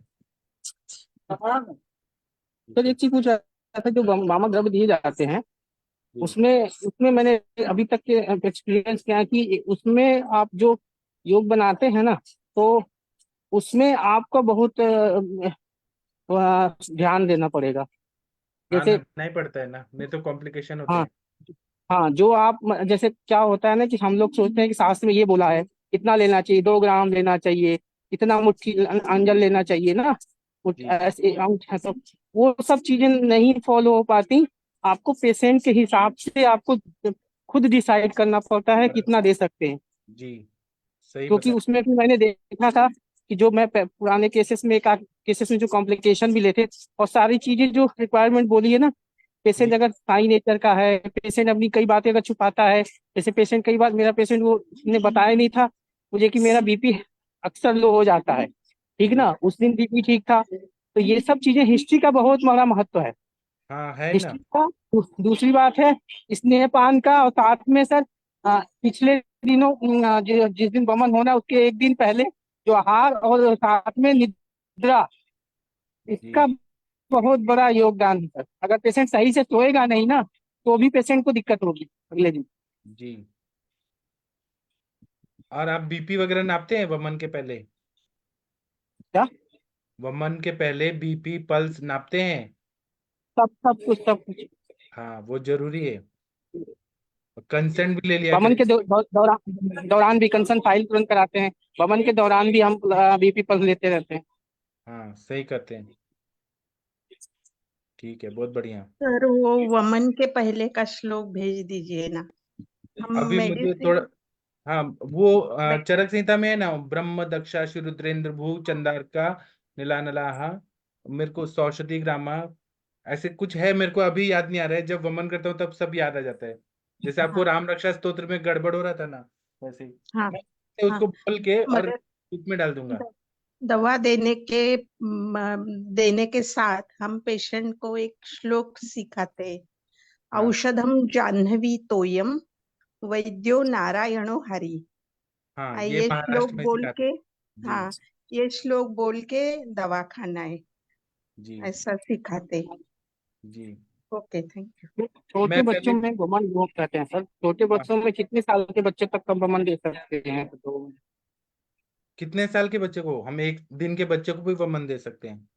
Speaker 4: सर एक चीज पूछ रहा था, जो वामक द्रव्य दिए जाते हैं
Speaker 2: जी
Speaker 4: उसमें उसमें मैंने अभी तक के एक्सपीरियंस किया है कि उसमें आप जो योग बनाते हैं ना, तो उसमें आपको बहुत ध्यान देना पड़ेगा।
Speaker 2: हाँ ना,
Speaker 4: जैसे
Speaker 2: नहीं पड़ता है ना, नहीं तो कॉम्प्लिकेशन होते
Speaker 4: हाँ
Speaker 2: हैं।
Speaker 4: हाँ, जो आप जैसे क्या होता है ना कि हम लोग सोचते हैं कि शास्त्र में ये बोला है इतना लेना चाहिए, 2 ग्राम लेना चाहिए, इतना मुट्ठी अंजल लेना चाहिए ना,
Speaker 2: जी
Speaker 4: ऐसे amount है, तो वो सब चीजें नहीं फॉलो हो पाती। आपको पेशेंट के हिसाब से आपको खुद डिसाइड करना पड़ता है कितना दे सकते हैं।
Speaker 2: जी सही
Speaker 4: क्योंकि
Speaker 2: बताया।
Speaker 4: उसमें भी मैंने देखा था कि जो मैं पुराने केसेस में, एक केसेस में जो कॉम्प्लिकेशन भी लेते, और सारी चीजें जो रिक्वायरमेंट बोली है ना, पेशेंट
Speaker 2: जी
Speaker 4: अगर हाई नेचर का है, पेशेंट अपनी कई बातें अगर छुपाता है, जैसे पेशेंट कई बार, मेरा पेशेंट वो ने बताया नहीं था मुझे कि मेरा बीपी अक्सर लो हो जाता है, ठीक
Speaker 2: जी
Speaker 4: ना, उस दिन बीपी ठीक था। तो ये सब चीजें, हिस्ट्री का बहुत बड़ा महत्व है,
Speaker 2: हाँ है ना।
Speaker 4: हिस्ट्री का। दूसरी बात है स्नेहपान का, और साथ में सर पिछले दिनों जिस दिन वमन होना है, उसके एक दिन पहले जो आहार और साथ में निद्रा,
Speaker 2: जी
Speaker 4: इसका बहुत बड़ा योगदान है सर। अगर पेशेंट सही से सोएगा नहीं ना, तो भी पेशेंट को दिक्कत होगी अगले दिन।
Speaker 2: जी। और आप बीपी वगैरह नापते हैं वमन के पहले?
Speaker 4: क्या?
Speaker 2: वमन के पहले बीपी पल्स नापते हैं?
Speaker 4: सब कुछ।
Speaker 2: हाँ वो जरूरी है। कंसेंट भी ले लिया
Speaker 4: वमन
Speaker 2: करें।
Speaker 4: के दौरान भी कंसर्न फाइल तुरंत कराते हैं। वमन के दौरान भी हम बीपी पल्स लेते रहते हैं।
Speaker 2: हाँ सही करते हैं। ठीक है बहुत बढ़िया।
Speaker 9: सर वो वमन के पहले का श्लोक भेज दीजिए ना, हम
Speaker 2: अभी मुझे थोड़ा,
Speaker 9: मेडिसिन।
Speaker 2: हाँ वो चरक संहिता में है ना, ब्रह्म दक्षा रुद्रेंद्र भू चंदार का नीला नलाहा, मेरे को सौषधि ग्रामा, ऐसे कुछ है, मेरे को अभी याद नहीं आ रहा है। जब वमन करता हूँ तब सब याद आ जाता है। जैसे आपको
Speaker 9: हाँ
Speaker 2: राम रक्षा स्तोत्र में गड़बड़ हो रहा था ना, वैसे ही
Speaker 9: हाँ
Speaker 2: मैं
Speaker 9: हाँ।
Speaker 2: उसको बोल के और
Speaker 9: मगर
Speaker 2: बुक में डाल दूंगा।
Speaker 9: दवा देने के साथ हम पेशेंट को एक श्लोक सिखाते हैं।
Speaker 2: हाँ
Speaker 9: औषधम जाह्नवी तोयम वैद्यो नारायणो हरि।
Speaker 2: हाँ ये
Speaker 9: ये श्लोक
Speaker 2: महाराष्ट्र में
Speaker 9: बोल
Speaker 2: सिखाते
Speaker 9: के,
Speaker 2: हैं। जी
Speaker 9: हाँ, ये श्लोक बोल के दवा खाना है,
Speaker 2: जी
Speaker 9: ऐसा सिखाते हैं।
Speaker 2: जी।
Speaker 9: Okay, thank you.
Speaker 4: छोटे
Speaker 2: मैं
Speaker 4: बच्चों
Speaker 2: पहले,
Speaker 4: में वमन योग कहते हैं सर। छोटे बच्चों में कितने साल के बच्चे तक का वमन दे सकते हैं? तो
Speaker 2: कितने साल के बच्चे को? हम 1 दिन के बच्चे को भी वमन दे सकते हैं।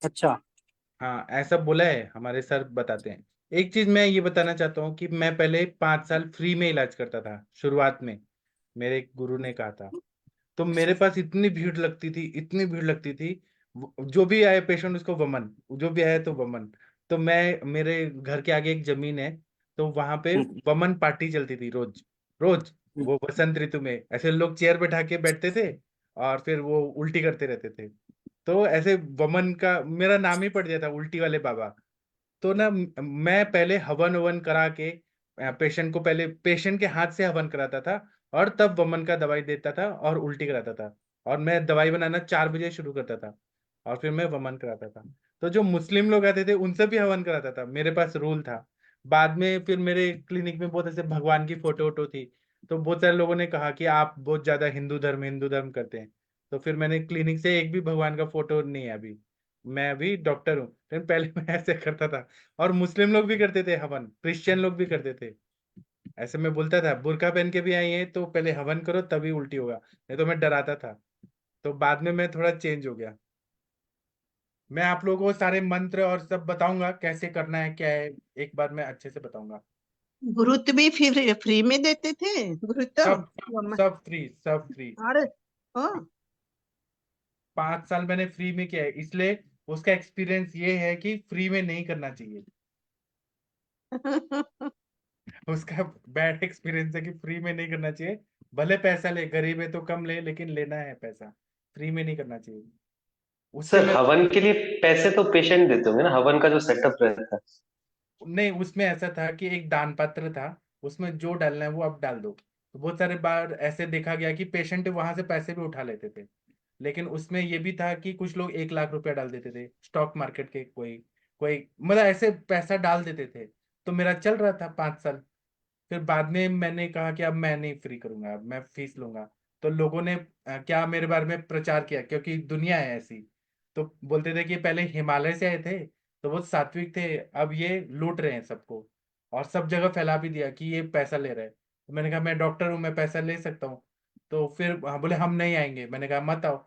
Speaker 4: अच्छा।
Speaker 2: हाँ ऐसा बोला है, हमारे सर बताते हैं। एक चीज मैं ये बताना चाहता हूँ कि मैं पहले 5 साल फ्री में इलाज करता था शुरुआत में, मेरे एक गुरु ने कहा था। तो मेरे पास इतनी भीड़ लगती थी, इतनी भीड़ लगती थी, जो भी आए पेशेंट उसको वमन, जो भी आए तो वमन। तो मैं, मेरे घर के आगे एक जमीन है, तो वहां पे वमन पार्टी चलती थी रोज रोज। वो बसंत ऋतु में ऐसे लोग चेयर बैठा के बैठते थे और फिर वो उल्टी करते रहते थे। तो ऐसे वमन का मेरा नाम ही पड़ जाता, उल्टी वाले बाबा। तो ना मैं पहले हवन ववन करा के पेशेंट को, पहले पेशेंट के हाथ से हवन कराता था और तब वमन का दवाई देता था और उल्टी कराता था। और मैं दवाई बनाना 4 बजे शुरू करता था और फिर मैं वमन कराता था। तो जो मुस्लिम लोग आते थे उनसे भी हवन कराता था, मेरे पास रूल था। बाद में फिर मेरे क्लिनिक में बहुत ऐसे भगवान की फोटो वोटो थी, तो बहुत सारे लोगों ने कहा कि आप बहुत ज्यादा हिंदू धर्म करते हैं। तो फिर मैंने क्लिनिक से एक भी भगवान का फोटो नहीं है अभी। मैं अभी डॉक्टर हूँ, लेकिन पहले मैं ऐसे करता था। और मुस्लिम लोग भी करते थे हवन, क्रिश्चियन लोग भी करते थे। ऐसे मैं बोलता था बुर्का पहन के भी आई है तो पहले हवन करो तभी उल्टी होगा, नहीं तो मैं डराता था। तो बाद में मैं थोड़ा चेंज हो गया। मैं आप लोगों को सारे मंत्र और सब बताऊंगा कैसे करना है क्या है, एक बार मैं अच्छे से बताऊंगा।
Speaker 9: गुरुत्व भी फ्री में देते थे गुरुत्व
Speaker 2: सब
Speaker 9: वम-
Speaker 2: सब फ्री, सब फ्री।
Speaker 9: अरे हाँ
Speaker 2: 5 साल मैंने फ्री में किया है, इसलिए उसका एक्सपीरियंस ये है कि फ्री में नहीं करना चाहिए। उसका बैड एक्सपीरियंस है कि फ्री में नहीं करना चाहिए। भले पैसा ले, गरीब है तो कम ले, लेकिन लेना है पैसा, फ्री में नहीं करना चाहिए। उससे
Speaker 3: सर
Speaker 2: मैं,
Speaker 3: हवन के लिए पैसे तो पेशेंट देते होंगे ना, हवन का जो सेटअप रहता है।
Speaker 2: नहीं उसमें ऐसा था कि एक दान पात्र था, उसमें जो डालना है वो आप डाल दो। तो बहुत सारे बार ऐसे देखा गया कि पेशेंट वहां से पैसे भी उठा लेते थे। लेकिन उसमें ये भी था कि कुछ लोग 1 लाख रुपया डाल देते थे, स्टॉक मार्केट के कोई कोई मतलब ऐसे पैसा डाल देते थे। तो मेरा चल रहा था 5 साल। फिर बाद में मैंने कहा कि अब मैं नहीं फ्री करूंगा, अब मैं फीस लूंगा। तो लोगों ने क्या मेरे बारे में प्रचार किया, क्योंकि दुनिया है ऐसी। तो बोलते थे कि पहले हिमालय से आए थे तो बहुत सात्विक थे, अब ये लूट रहे हैं सबको। और सब जगह फैला भी दिया कि ये पैसा ले रहे हैं। तो मैंने कहा मैं डॉक्टर हूँ, मैं पैसा ले सकता हूँ। तो फिर बोले हम नहीं आएंगे, मैंने कहा मत आओ।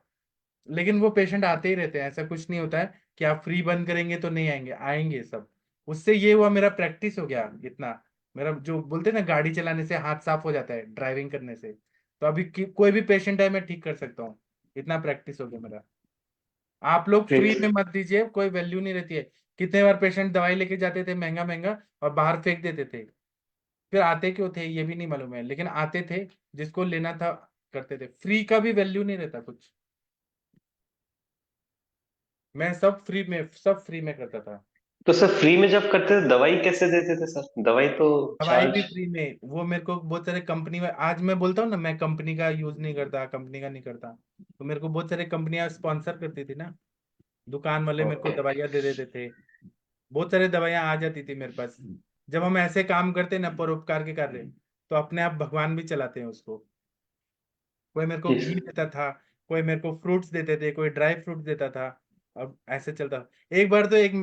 Speaker 2: लेकिन वो पेशेंट आते ही रहते हैं, ऐसा कुछ नहीं होता है कि आप फ्री बंद करेंगे तो नहीं आएंगे, आएंगे सब। उससे ये हुआ, मेरा प्रैक्टिस हो गया इतना। मेरा जो बोलते हैं ना गाड़ी चलाने से हाथ साफ हो जाता है, ड्राइविंग करने से। तो अभी कोई भी पेशेंट है मैं ठीक कर सकता हूँ, इतना प्रैक्टिस हो गया मेरा। आप लोग फ्री में
Speaker 3: ठीक।
Speaker 2: मत दीजिए, कोई वैल्यू नहीं रहती है। कितने बार पेशेंट दवाई लेके जाते थे महंगा महंगा और बाहर फेंक देते थे। फिर आते क्यों थे ये भी नहीं मालूम है, लेकिन आते थे, जिसको लेना था करते थे। फ्री का भी वैल्यू नहीं रहता कुछ। मैं सब फ्री में करता था।
Speaker 3: तो सर फ्री में जब करते थे दवाई कैसे देते थे सर, दवाई तो
Speaker 2: दवाई भी
Speaker 3: चार्ज।
Speaker 2: फ्री में, वो मेरे को बहुत सारे कंपनी में, आज मैं बोलता हूँ ना मैं कंपनी का यूज नहीं करता, कंपनी का नहीं करता। तो मेरे को बहुत सारे कंपनियां स्पॉन्सर करती थी ना, दुकान वाले मेरे को
Speaker 3: ओके।
Speaker 2: दवाइयाँ दे देते थे। बहुत सारे दवाइयाँ आ जाती थी मेरे पास। जब हम ऐसे काम करते ना परोपकार के कार्य, तो अपने आप भगवान भी चलाते हैं उसको। कोई मेरे को
Speaker 3: जी
Speaker 2: घी
Speaker 3: सर।
Speaker 2: देता था, कोई मेरे को फ्रूट्स देते थे, कोई ड्राई फ्रूट्स देता था। अब ऐसे चलता। एक बार तो एक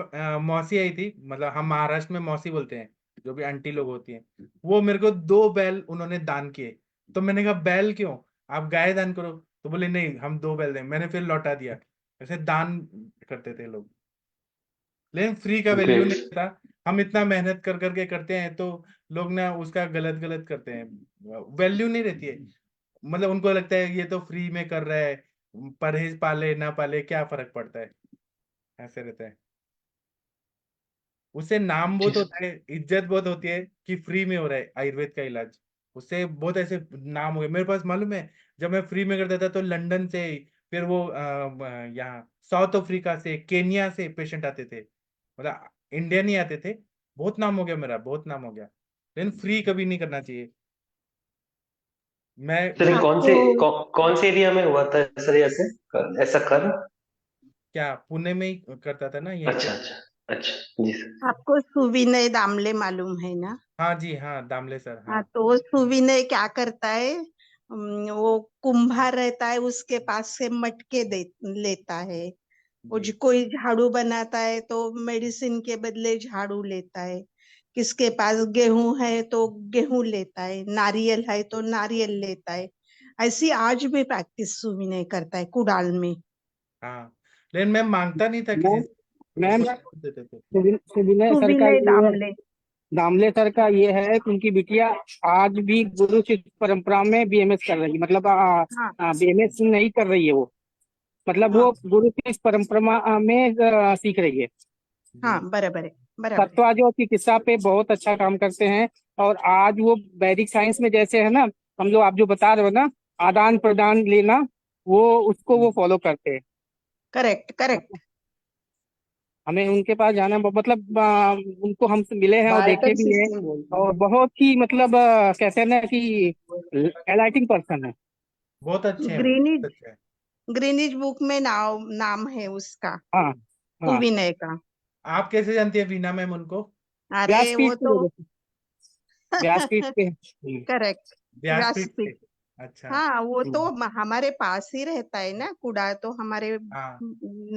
Speaker 2: मौसी आई थी, मतलब हम महाराष्ट्र में मौसी बोलते हैं, जो भी आंटी लोग होती हैं। वो मेरे को 2 बैल उन्होंने दान किए। तो मैंने कहा बैल क्यों, आप गाय दान करो। तो बोले नहीं हम 2 बैल दें, मैंने फिर लौटा दिया। ऐसे दान करते थे लोग। लेकिन फ्री का वैल्यू
Speaker 3: ग्रेट।
Speaker 2: नहीं रहता। हम इतना मेहनत कर करके करते हैं तो लोग ना उसका गलत गलत करते हैं, वैल्यू नहीं रहती है। मतलब उनको लगता है ये तो फ्री में कर रहा है, परहेज पाले ना पाले क्या फर्क पड़ता है, ऐसे रहता है। उससे नाम
Speaker 3: जी
Speaker 2: बहुत
Speaker 3: सर।
Speaker 2: होता है, इज्जत बहुत होती है कि फ्री में हो रहा है आयुर्वेद का इलाज। उससे बहुत ऐसे नाम हो गए मेरे पास, मालूम है। जब मैं फ्री में करता था तो लंदन से, फिर वो यहाँ साउथ अफ्रीका से, केनिया से पेशेंट आते थे, मतलब इंडिया नहीं आते थे। बहुत नाम हो गया मेरा, बहुत नाम हो गया। लेकिन फ्री कभी नहीं करना चाहिए। मैं
Speaker 3: सर ये
Speaker 2: वही,
Speaker 8: आपको
Speaker 3: कौन से एरिया में हुआ था सर, ये ऐसे ऐसा कर।
Speaker 2: क्या पुणे में ही करता था ना यहीं पे।
Speaker 3: अच्छा अच्छा। अच्छा जी सर।
Speaker 9: आपको सुविनय दामले मालूम है ना?
Speaker 2: हाँ जी हाँ, दामले सर
Speaker 9: हाँ
Speaker 2: हाँ।
Speaker 9: तो वो सुविनय क्या करता है, वो कुम्हार रहता है उसके पास से मटके दे लेता है। वो
Speaker 2: जी
Speaker 9: कोई झाड़ू बनाता है तो मेडिसिन के बदले झाड़ू लेता है। किसके पास गेहूं है तो गेहूं लेता है, नारियल है तो नारियल लेता है। ऐसी आज भी प्रैक्टिस सुविनय करता है कुडाल में।
Speaker 2: हाँ। लेकिन मैं मांगता नहीं था किसी
Speaker 4: मैम
Speaker 2: से,
Speaker 4: मैम
Speaker 2: उसको सब देते थे।
Speaker 4: सुविनय सर का
Speaker 9: सुविनय
Speaker 4: ये,
Speaker 9: दामले।
Speaker 4: दामले सर का ये है कि उनकी बिटिया आज भी गुरु शिष्य परंपरा में बीएमएस कर रही है, मतलब
Speaker 9: हाँ
Speaker 4: बीएमएस नहीं कर रही है वो, मतलब
Speaker 9: हाँ
Speaker 4: वो गुरु शिष्य परंपरा में सीख रही है।
Speaker 9: हाँ
Speaker 2: जी
Speaker 9: बराबर है बराबर है।
Speaker 4: तत्वाज और चिकित्सा पे बहुत अच्छा काम करते हैं। और आज वो वैदिक साइंस में जैसे है ना, हम लोग आप जो बता रहे हो ना, आदान प्रदान लेना, वो उसको वो फॉलो करते हैं।
Speaker 9: Correct correct.
Speaker 4: हमें उनके पास जाना मतलब उनको हमसे मिले हैं और देखे
Speaker 10: बार्टर
Speaker 4: भी हैं,
Speaker 10: सिस्टम बोलते
Speaker 4: और
Speaker 10: हैं।
Speaker 4: बहुत ही मतलब कहते हैं ना कि एलाइटिंग पर्सन है।
Speaker 2: बहुत अच्छे हैं,
Speaker 9: ग्रीनिज
Speaker 2: बहुत अच्छे हैं।
Speaker 9: ग्रीनिज बुक में नाम है उसका,
Speaker 4: हाँ हाँ,
Speaker 9: कुविनय का।
Speaker 2: आप कैसे जानती है वीना मैम उनको?
Speaker 9: अरे वो
Speaker 4: व्यासपीठ की
Speaker 9: तो
Speaker 4: वजह से, व्यासपीठ पे।
Speaker 9: करेक्ट,
Speaker 2: व्यासपीठ
Speaker 9: व्यासपीठ।
Speaker 2: से? अच्छा।
Speaker 9: हाँ वो तो हमारे पास ही रहता है ना, कुडाळ तो हमारे
Speaker 2: हाँ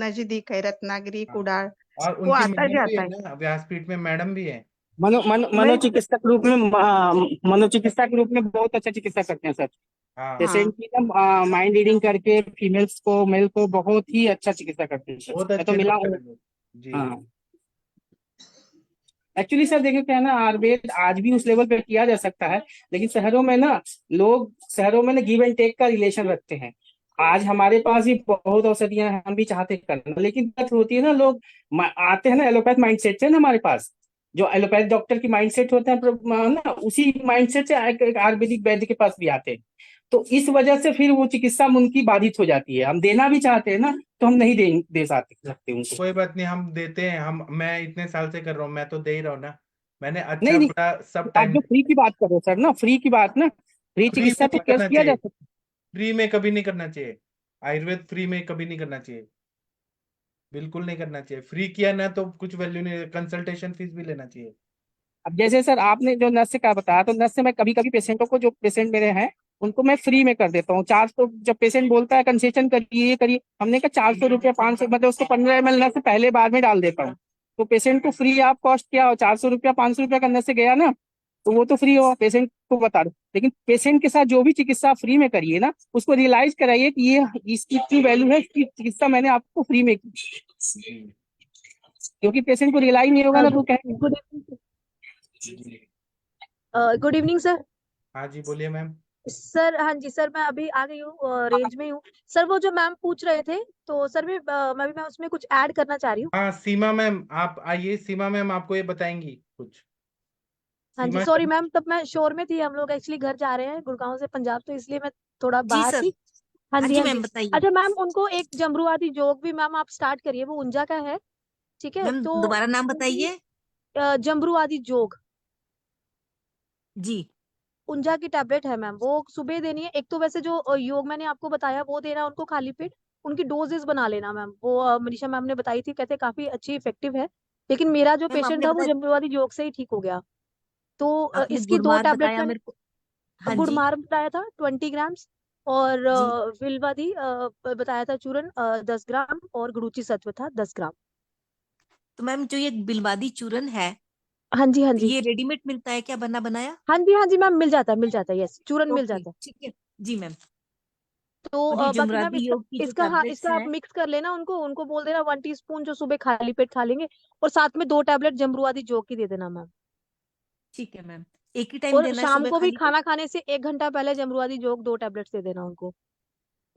Speaker 9: नजदीक है, रत्नागिरी
Speaker 2: हाँ।
Speaker 9: कुडाळ,
Speaker 2: और
Speaker 9: वो
Speaker 2: उनकी
Speaker 9: आता
Speaker 2: मैडम भी
Speaker 9: जाता
Speaker 2: है
Speaker 9: है।
Speaker 2: ना, व्यासपीठ में मैडम भी है।
Speaker 9: मैं
Speaker 4: मनोचिकित्सा के रूप में मनोचिकित्सा के रूप में बहुत अच्छा चिकित्सा करते हैं सर।
Speaker 2: हाँ
Speaker 4: जैसे
Speaker 9: हाँ
Speaker 4: इनकी ना माइंड रीडिंग करके फीमेल्स को मेल को बहुत ही अच्छा चिकित्सा करते हैं सर।
Speaker 2: बहुत
Speaker 4: मैं तो
Speaker 2: अच्छे
Speaker 4: मिला
Speaker 2: डॉक्टर
Speaker 4: हूँ।
Speaker 2: है वो। जी।
Speaker 4: हाँ, एक्चुअली सर देखिए क्या है ना, आयुर्वेद आज भी उस लेवल पे किया जा सकता है, लेकिन शहरों में ना गिव एंड टेक का रिलेशन रखते हैं। आज हमारे पास भी बहुत औषधियां हैं, हम भी चाहते हैं करना, लेकिन बात होती है ना, लोग आते हैं ना एलोपैथ माइंडसेट से ना हमारे पास, जो एलोपैथ डॉक्टर की माइंडसेट होते हैं ना, उसी माइंडसेट से एक आयुर्वेदिक वैद्य के पास भी आते हैं। तो इस वजह से फिर वो चिकित्सा उनकी बाधित हो जाती है। हम देना भी चाहते हैं ना, तो हम नहीं दे सकते उनको।
Speaker 2: कोई बात नहीं, हम देते हैं। मैं इतने साल से कर रहा हूँ, मैं तो दे ही रहा हूँ ना। मैंने अच्छा
Speaker 4: नहीं नहीं,
Speaker 2: बुरा सब
Speaker 4: आप
Speaker 2: टाइम
Speaker 4: जो फ्री की बात कर रहे हो सर ना, फ्री की बात ना, फ्री
Speaker 2: फ्री में
Speaker 4: चिकित्सा तो
Speaker 2: नहीं
Speaker 4: केस
Speaker 2: करना
Speaker 4: किया जा
Speaker 2: चाहिए।
Speaker 4: सकता
Speaker 2: फ्री में कभी नहीं करना चाहिए। आयुर्वेद फ्री में कभी नहीं करना चाहिए, बिल्कुल नहीं करना चाहिए। फ्री किया ना तो कुछ वैल्यू नहीं, कंसल्टेशन फीस भी लेना चाहिए।
Speaker 4: है। अब जैसे सर आपने जो नर्स से क्या बताया, तो नर्स से मैं कभी कभी पेशेंटों को, जो पेशेंट मेरे हैं उनको मैं फ्री में कर देता हूँ। चार्ज तो जब पेशेंट बोलता है कंसेशन करिए ये करिए, हमने कहा 400 रुपया 500, मतलब उसको 15 ml नर्स से पहले बाद में डाल देता हूँ। तो पेशेंट को फ्री आप कॉस्ट क्या हो, 400 रुपया 500 रुपया का नर्स से गया ना, तो वो तो फ्री हो, पेशेंट को बता दो। लेकिन पेशेंट के साथ जो भी चिकित्सा फ्री में करिए ना, उसको रियलाइज कराइए कि ये इसकी इतनी वैल्यू है, इसकी चिकित्सा मैंने आपको फ्री में की। क्योंकि पेशेंट को रियलाइज नहीं होगा ना, तो कहेंगे।
Speaker 8: Good good evening sir.
Speaker 2: हाँ जी, बोलिए मैम।
Speaker 8: सर हाँ जी सर, मैं अभी आ गई हूँ, रेंज में ही हूँ। सर वो जो मैम पूछ रहे थे, तो सर मैं उसमें कुछ ऐड करना चाह रही हूँ।
Speaker 2: हाँ सीमा मैम, आप आइए। सीमा मैम आपको ये बताएंगी कुछ।
Speaker 8: हाँ जी
Speaker 2: सीमा
Speaker 8: सॉरी मैम, तब मैं शोर में थी, हम लोग एक्चुअली घर जा रहे हैं गुड़गांव से पंजाब, तो इसलिए मैं थोड़ा
Speaker 7: जी
Speaker 8: बाहर
Speaker 7: सर।
Speaker 8: थी। हाँ
Speaker 7: हाँ
Speaker 8: जी
Speaker 7: जी
Speaker 8: हाँ जी।
Speaker 7: मैम बताइए।
Speaker 8: अच्छा मैम, उनको एक जमरूआती जोग भी मैम आप स्टार्ट करिए, वो उंजा का है, ठीक है?
Speaker 7: मैम
Speaker 8: तो
Speaker 7: दोबारा नाम बताइए।
Speaker 8: जमरूआती जोग
Speaker 7: जी।
Speaker 8: उंजा की टैबलेट है मैम, वो सुबह देनी है। एक तो वैसे जो योग मैंने आपको बताया वो देना है उनको खाली पेट, उनकी डोजेस बना लेना मैम, वो मनीषा मैम ने बताई थी, कहते काफी अच्छी इफेक्टिव है। लेकिन मेरा जो
Speaker 7: मैम
Speaker 8: पेशेंट
Speaker 7: आपने
Speaker 8: था वो
Speaker 7: बताया,
Speaker 8: जमरूआती योग से ही ठीक हो गया। तो
Speaker 7: आपने
Speaker 8: इसकी दो
Speaker 7: गुड़मार
Speaker 8: टैबलेट
Speaker 7: बताया
Speaker 8: मैंने,
Speaker 7: मेरे को। हाँ जी।
Speaker 8: गुड़मार बताया था 20 ग्राम्स, और
Speaker 7: जी।
Speaker 8: विल्वादी बताया था चूरन 10 ग्राम, और गुड़ूची सत्व था 10 ग्राम।
Speaker 7: तो मैम जो ये बिलवादी चूरन है,
Speaker 8: हाँ जी हाँ
Speaker 7: तो
Speaker 8: जी।
Speaker 7: ये रेडीमेड मिलता है क्या, बना बनाया?
Speaker 8: हाँ जी मैम, मिल जाता है, यस चूरन मिल
Speaker 7: ओके
Speaker 8: जाता है।
Speaker 7: ठीक है। जी मैम।
Speaker 8: तो
Speaker 7: और ये
Speaker 8: बाकी मैम
Speaker 7: जुमरादी योग की जो
Speaker 8: इसका हाँ,
Speaker 7: टैबलेट्स
Speaker 8: इसका आप
Speaker 7: हैं।
Speaker 8: मिक्स कर लेना, उनको उनको बोल देना 1 टीस्पून जो सुबह खाली पेट खा लेंगे, और साथ में 2 टैबलेट जमरूआदी जोग की दे देना मैम।
Speaker 7: ठीक है मैम। एक ही टाइम
Speaker 8: और
Speaker 7: देना है
Speaker 8: शाम
Speaker 7: सुबह
Speaker 8: को भी
Speaker 7: खाली पेट?
Speaker 8: खाना खाने से 1 घंटा पहले जमरूआदी जोग 2 टैबलेट्स दे देना उनको।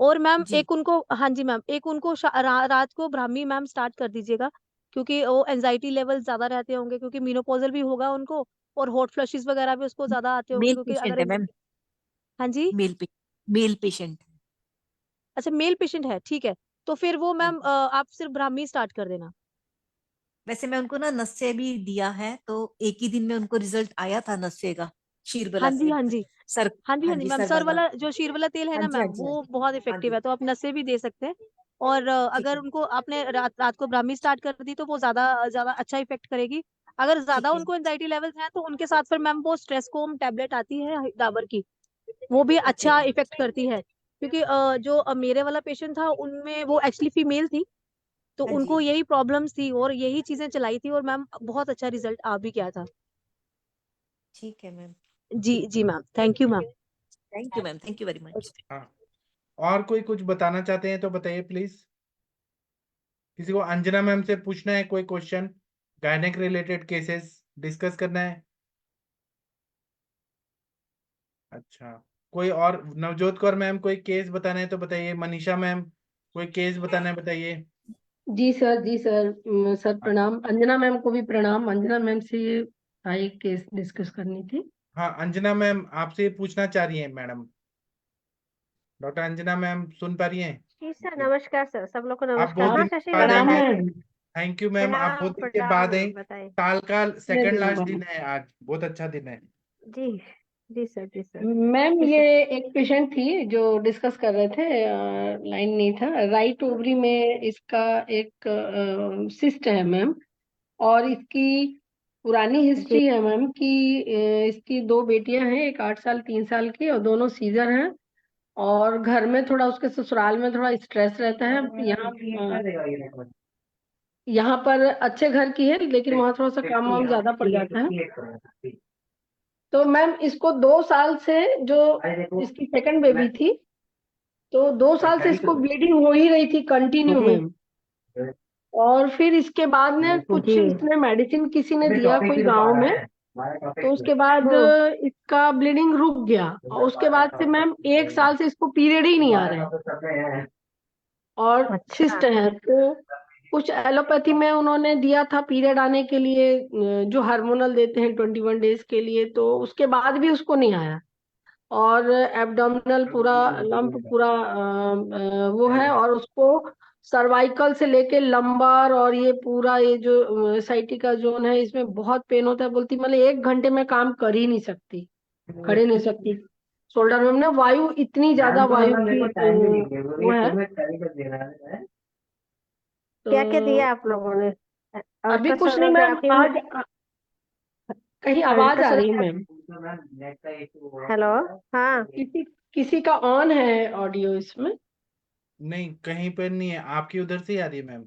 Speaker 8: और मैम
Speaker 7: जी।
Speaker 8: एक उनको, हाँ जी मैम, एक उनको रात को ब्राह्मी मैम स्टार्ट कर दीजिएगा, क्योंकि वो एंजाइटी लेवल ज्यादा रहते होंगे, क्योंकि मीनोपॉजल भी होगा उनको, और हॉट फ्लशेस वगैरह भी उसको ज्यादा आते होंगे,
Speaker 7: मेल
Speaker 8: क्योंकि
Speaker 7: पेशेंट
Speaker 8: अगर
Speaker 7: है मैम।
Speaker 8: हाँ जी।
Speaker 7: Male patient.
Speaker 8: अच्छा मेल पेशेंट है, ठीक है। तो फिर वो
Speaker 7: हाँ
Speaker 8: मैम
Speaker 7: जी।
Speaker 8: आप सिर्फ ब्राह्मी स्टार्ट कर देना।
Speaker 7: वैसे मैं उनको ना नस्से भी दिया है, तो एक ही दिन में उनको रिजल्ट आया था नस्से का,
Speaker 8: हाँ
Speaker 7: शीरबला
Speaker 8: जी
Speaker 7: से।
Speaker 8: हाँ जी।
Speaker 7: सर।
Speaker 8: हाँ
Speaker 7: हाँ
Speaker 8: जी
Speaker 7: जी,
Speaker 8: मैम,
Speaker 7: सर
Speaker 8: सर
Speaker 7: वाला।
Speaker 8: वाला जो शीर वाला तेल है
Speaker 7: हाँ
Speaker 8: ना
Speaker 7: जी हाँ
Speaker 8: मैम,
Speaker 7: जी हाँ
Speaker 8: वो
Speaker 7: जी।
Speaker 8: बहुत
Speaker 7: हाँ
Speaker 8: इफेक्टिव
Speaker 7: जी।
Speaker 8: है, तो आप नशे भी दे सकते हैं। और
Speaker 7: ठीक
Speaker 8: अगर
Speaker 7: है।
Speaker 8: उनको आपने रात को ब्राह्मी स्टार्ट कर दी, तो वो ज्यादा ज्यादा अच्छा इफेक्ट करेगी। अगर ज्यादा
Speaker 7: ठीक है।
Speaker 8: उनको एंजाइटी लेवल्स हैं, तो उनके साथ फिर मैम वो स्ट्रेस कोम टैबलेट आती है डाबर की, वो भी
Speaker 7: ओके
Speaker 8: अच्छा
Speaker 7: मैम।
Speaker 8: इफेक्ट करती है। क्योंकि जो मेरे वाला पेशेंट था, उनमें वो एक्चुअली फीमेल थी, तो
Speaker 7: हाँ
Speaker 8: उनको
Speaker 7: जी।
Speaker 8: यही प्रॉब्लम्स थी और यही चीजें चलाई थी, और मैम बहुत अच्छा रिजल्ट आ भी गया था।
Speaker 7: ठीक है मैम।
Speaker 8: जी जी ma'am, thank you ma'am.
Speaker 7: Thank you ma'am, thank you very much.
Speaker 2: हाँ, और कोई कुछ बताना चाहते हैं तो बताइए प्लीज। किसी को अंजना मैम से पूछना है कोई question, gynaec related cases discuss करना है? अच्छा, कोई और? नवजोत कौर मैम कोई केस बताना है तो बताइए। मनीषा मैम कोई केस बताना है, बताइए।
Speaker 10: जी सर, जी सर। सर प्रणाम। अंजना मैम को भी प्रणाम। अंजना मैम से ये आई केस डिस्कस करनी थी।
Speaker 2: हाँ, अंजना मैम आपसे पूछना चाह रही हैं मैडम। डॉक्टर अंजना मैम सुन पा रही हैं?
Speaker 11: जी सर, नमस्कार सर, सब लोग को
Speaker 2: आप
Speaker 11: नमस्कार।
Speaker 2: बहुत
Speaker 11: हाँ
Speaker 2: दिन
Speaker 11: शशि
Speaker 2: बाद
Speaker 11: मैम
Speaker 2: आई
Speaker 10: प्रणाम
Speaker 2: मैम।
Speaker 11: बताइए।
Speaker 10: मैम।
Speaker 2: थैंक यू मैम, आप बहुत दिन के
Speaker 11: प्रणाम
Speaker 2: बाद
Speaker 11: मैम
Speaker 2: आई।
Speaker 11: बताइए।
Speaker 2: साल का
Speaker 10: नहीं
Speaker 2: सेकंड
Speaker 10: नहीं
Speaker 2: लास्ट
Speaker 10: मैम।
Speaker 2: दिन है आज, बहुत अच्छा दिन है।
Speaker 11: जी जी सर, जी सर।
Speaker 10: मैम
Speaker 11: किस
Speaker 10: ये एक पेशेंट थी जो डिस्कस कर रहे थे, लाइन नहीं था। राइट ओवरी में इसका एक सिस्ट है मैम, और इसकी पुरानी
Speaker 11: जी
Speaker 10: हिस्ट्री है मैम कि इसकी 2 बेटियां हैं, एक 8 साल 3 साल की, और दोनों सीजर हैं। और घर में थोड़ा, उसके ससुराल में थोड़ा स्ट्रेस रहता है। यहाँ पर अच्छे घर की है, लेकिन वहाँ थोड़ा सा काम वाम ज्यादा पड़ जाता है। तो मैम इसको 2 साल से, जो इसकी सेकंड बेबी थी, तो 2 साल से इसको ब्लीडिंग हो ही रही थी कंटिन्यू
Speaker 11: जी
Speaker 10: मैम। और फिर इसके बाद ने कुछ
Speaker 11: जी
Speaker 10: इसने मेडिसिन किसी ने दिया कोई गांव में, तो उसके बाद इसका ब्लीडिंग रुक गया। और उसके बाद से मैम 1 साल से इसको पीरियड ही नहीं आ रहे, और सिस्ट
Speaker 11: अच्छा
Speaker 10: है। तो कुछ एलोपैथी में उन्होंने दिया था पीरियड आने के लिए, जो हार्मोनल देते हैं 21 डेज के लिए, तो उसके बाद भी उसको नहीं आया। और एब्डोमिनल पूरा लंप पूरा वो है, और उसको सर्वाइकल से लेके लंबर और ये पूरा ये जो साइटिका जोन है, इसमें बहुत पेन होता है। बोलती मतलब 1 घंटे में काम कर ही नहीं सकती, खड़े नहीं सकती। शोल्डर में ना वायु, इतनी ज्यादा वायु की वो है।
Speaker 11: क्या क्या
Speaker 10: तो
Speaker 11: दिया आप लोगों ने?
Speaker 10: अभी कुछ नहीं मैम,
Speaker 11: अल्ट्रासोनोग्राफी में।
Speaker 10: आज कहीं आवाज आ रही है मैम।
Speaker 11: हेलो। हाँ
Speaker 10: किसी किसी का ऑन है ऑडियो इसमें?
Speaker 2: नहीं, कहीं पर नहीं है, आपकी उधर से ही आ रही है मैम।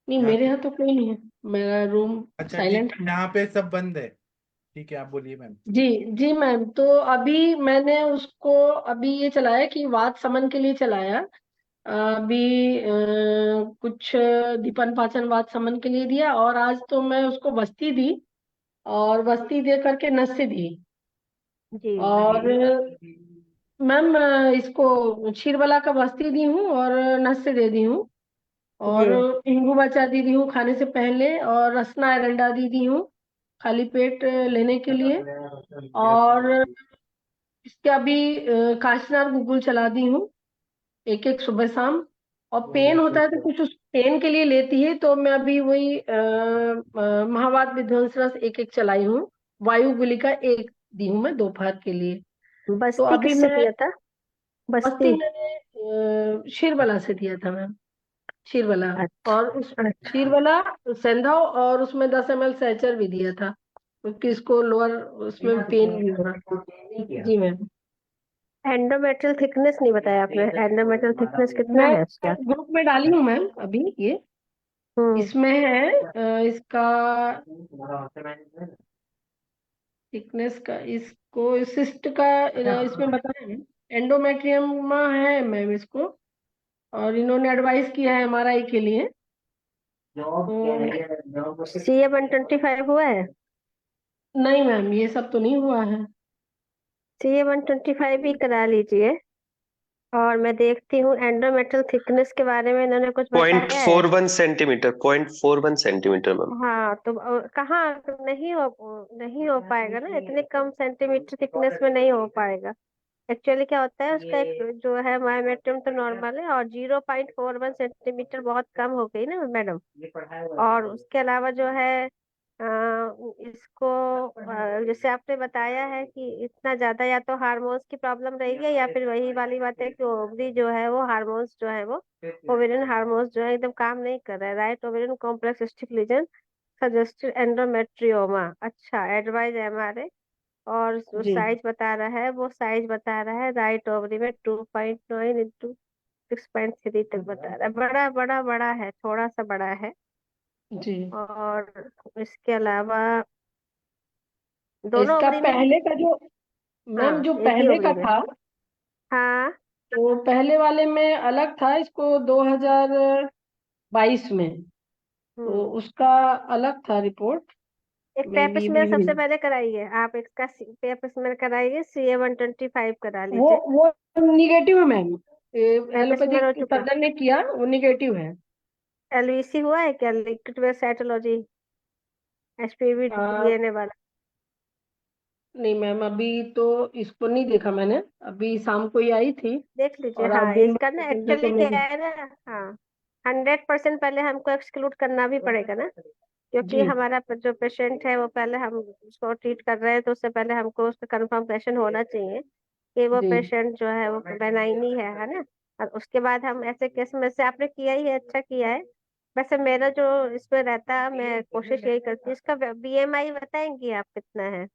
Speaker 10: नहीं,
Speaker 2: यहाँ
Speaker 10: मेरे
Speaker 2: पे
Speaker 10: यहाँ तो कोई नहीं है, मेरा रूम
Speaker 2: अच्छा ठीक
Speaker 10: साइलेंट
Speaker 2: है,
Speaker 10: है।
Speaker 2: यहाँ पे सब बंद है। ठीक है, आप बोलिए मैम।
Speaker 10: जी जी मैम, तो अभी मैंने उसको अभी ये चलाया कि वात समन के लिए चलाया। अभी कुछ दीपन पाचन वात समन के लिए दिया, और आज तो मैं उसको बस्ती दी, और बस्ती दे करके नस्य दी।
Speaker 11: जी
Speaker 10: और मैम इसको क्षीरबला का बस्ती दी हूँ, और नस्य दे दी हूँ, और
Speaker 11: जी
Speaker 10: इंगू बचा दी दी हूँ खाने से पहले, और रसना एरंडा दी दी हूँ खाली पेट लेने के लिए। और इसके अभी काशीनाथ गूगल चला दी हूँ, एक एक सुबह शाम। और पेन होता है तो कुछ उस पेन के लिए लेती है, तो मैं अभी वही महावात विध्वंस रस एक एक चलाई हूँ। वायु गुलिका एक दी हूँ मैं दोपहर के लिए। तो
Speaker 11: बस्ती
Speaker 10: अभी
Speaker 11: किससे
Speaker 10: मैं
Speaker 11: दिया था?
Speaker 10: बस्ती
Speaker 11: बस्ती।
Speaker 10: मैंने शिरबला से दिया था मैम, शिरबला।
Speaker 11: अच्छा
Speaker 10: और उस
Speaker 11: अच्छा
Speaker 10: शिरबला सेंधा, और उसमें 10 ml सैचर भी दिया था, क्योंकि इसको लोअर उसमें पेन भी हो रहा था। जी मैम।
Speaker 11: एंडोमेट्रियल थिकनेस नहीं बताया आपने, एंडोमेट्रियल थिकनेस कितना
Speaker 10: मैं
Speaker 11: है उसका?
Speaker 10: ग्रुप में डाली हूँ मैम अभी ये,
Speaker 11: हम्म
Speaker 10: इसमें है इसका थिकनेस का, इसको सिस्ट का इसमें बताया है। एंडोमेट्रियम है मैम इसको, और इन्होंने एडवाइस किया है MRI के लिए। तो
Speaker 11: CA 125 हुआ है?
Speaker 10: नहीं मैम, ये सब तो नहीं हुआ है।
Speaker 11: CA 125 भी करा लीजिए। और मैं देखती हूँ एंडोमेट्रियल थिकनेस के बारे में इन्होंने कुछ बताया है।
Speaker 3: 0.41 सेंटीमीटर मैम।
Speaker 11: हाँ तो कहाँ नहीं हो पाएगा ना, इतने कम सेंटीमीटर थिकनेस में नहीं हो पाएगा। एक्चुअली क्या होता है, उसका एक जो है मायोमेट्रियम तो नॉर्मल है, और 0.41 सेंटीमीटर बहुत कम हो गई ना मैडम। और उसके अलावा जो है इसको जैसे आपने बताया है कि इतना ज्यादा या तो हार्मोन्स की प्रॉब्लम रहेगी, या फिर वही वाली बात है कि ओवरी जो है वो हार्मोन्स जो है वो ओवेरियन हार्मोन्स जो है एकदम काम नहीं कर रहा है। Right ovarian complex cystic lesion suggested endometrioma. अच्छा, एडवाइज MRI। और जो
Speaker 10: जी
Speaker 11: साइज बता रहा है वो साइज बता रहा है राइट ओवरी में 2.9 इंटू 6.3 तक बता रहा है। बड़ा बड़ा बड़ा है, थोड़ा सा बड़ा है।
Speaker 10: जी।
Speaker 11: और इसके अलावा दोनों
Speaker 10: इसका
Speaker 11: ओवरी में?
Speaker 10: पहले का जो मैम,
Speaker 11: हाँ,
Speaker 10: जो
Speaker 11: एक ही
Speaker 10: पहले का
Speaker 11: ओवरी में।
Speaker 10: था,
Speaker 11: हाँ
Speaker 10: तो पहले वाले में अलग था, इसको 2022 में, तो उसका अलग था रिपोर्ट।
Speaker 11: एक पेप
Speaker 10: मेरी
Speaker 11: स्मेयर
Speaker 10: भी
Speaker 11: सबसे पहले कराइए आप, इसका पेप स्मेयर कराइए, CA 125 करा लीजिए।
Speaker 10: वो निगेटिव है मैम।
Speaker 11: पेप स्मेयर हो
Speaker 10: एलोपैथिक
Speaker 11: चुका?
Speaker 10: सर्जन ने किया, वो निगेटिव है।
Speaker 11: LVC हुआ है क्या, लिक्विड वेयर साइटोलॉजी, HPV DNA वाला?
Speaker 10: नहीं मैम, अभी तो इसको नहीं देखा मैंने, अभी शाम को ही आई थी
Speaker 11: देख लीजिए।
Speaker 10: और आप
Speaker 11: हाँ,
Speaker 10: दिन
Speaker 11: इसका
Speaker 10: भर
Speaker 11: ना
Speaker 10: देखेंगे तो
Speaker 11: एक्चुअली क्या
Speaker 10: मेरी।
Speaker 11: है ना। हाँ, 100% पहले हमको एक्सक्लूड करना भी पड़ेगा ना, क्योंकि
Speaker 10: जी
Speaker 11: हमारा जो पेशेंट है वो पहले हम उसको ट्रीट कर रहे हैं, तो उससे पहले हमको उसका कंफर्मेशन होना चाहिए कि वो
Speaker 10: जी
Speaker 11: पेशेंट जो है वो बेनाइन ही है ना। और उसके बाद हम ऐसे केस में से आपने किया ही है, अच्छा किया है। वैसे मेरा जो इसमें रहता है, मैं कोशिश यही करती हूँ। इसका बीएमआई बताएंगी आप कितना है?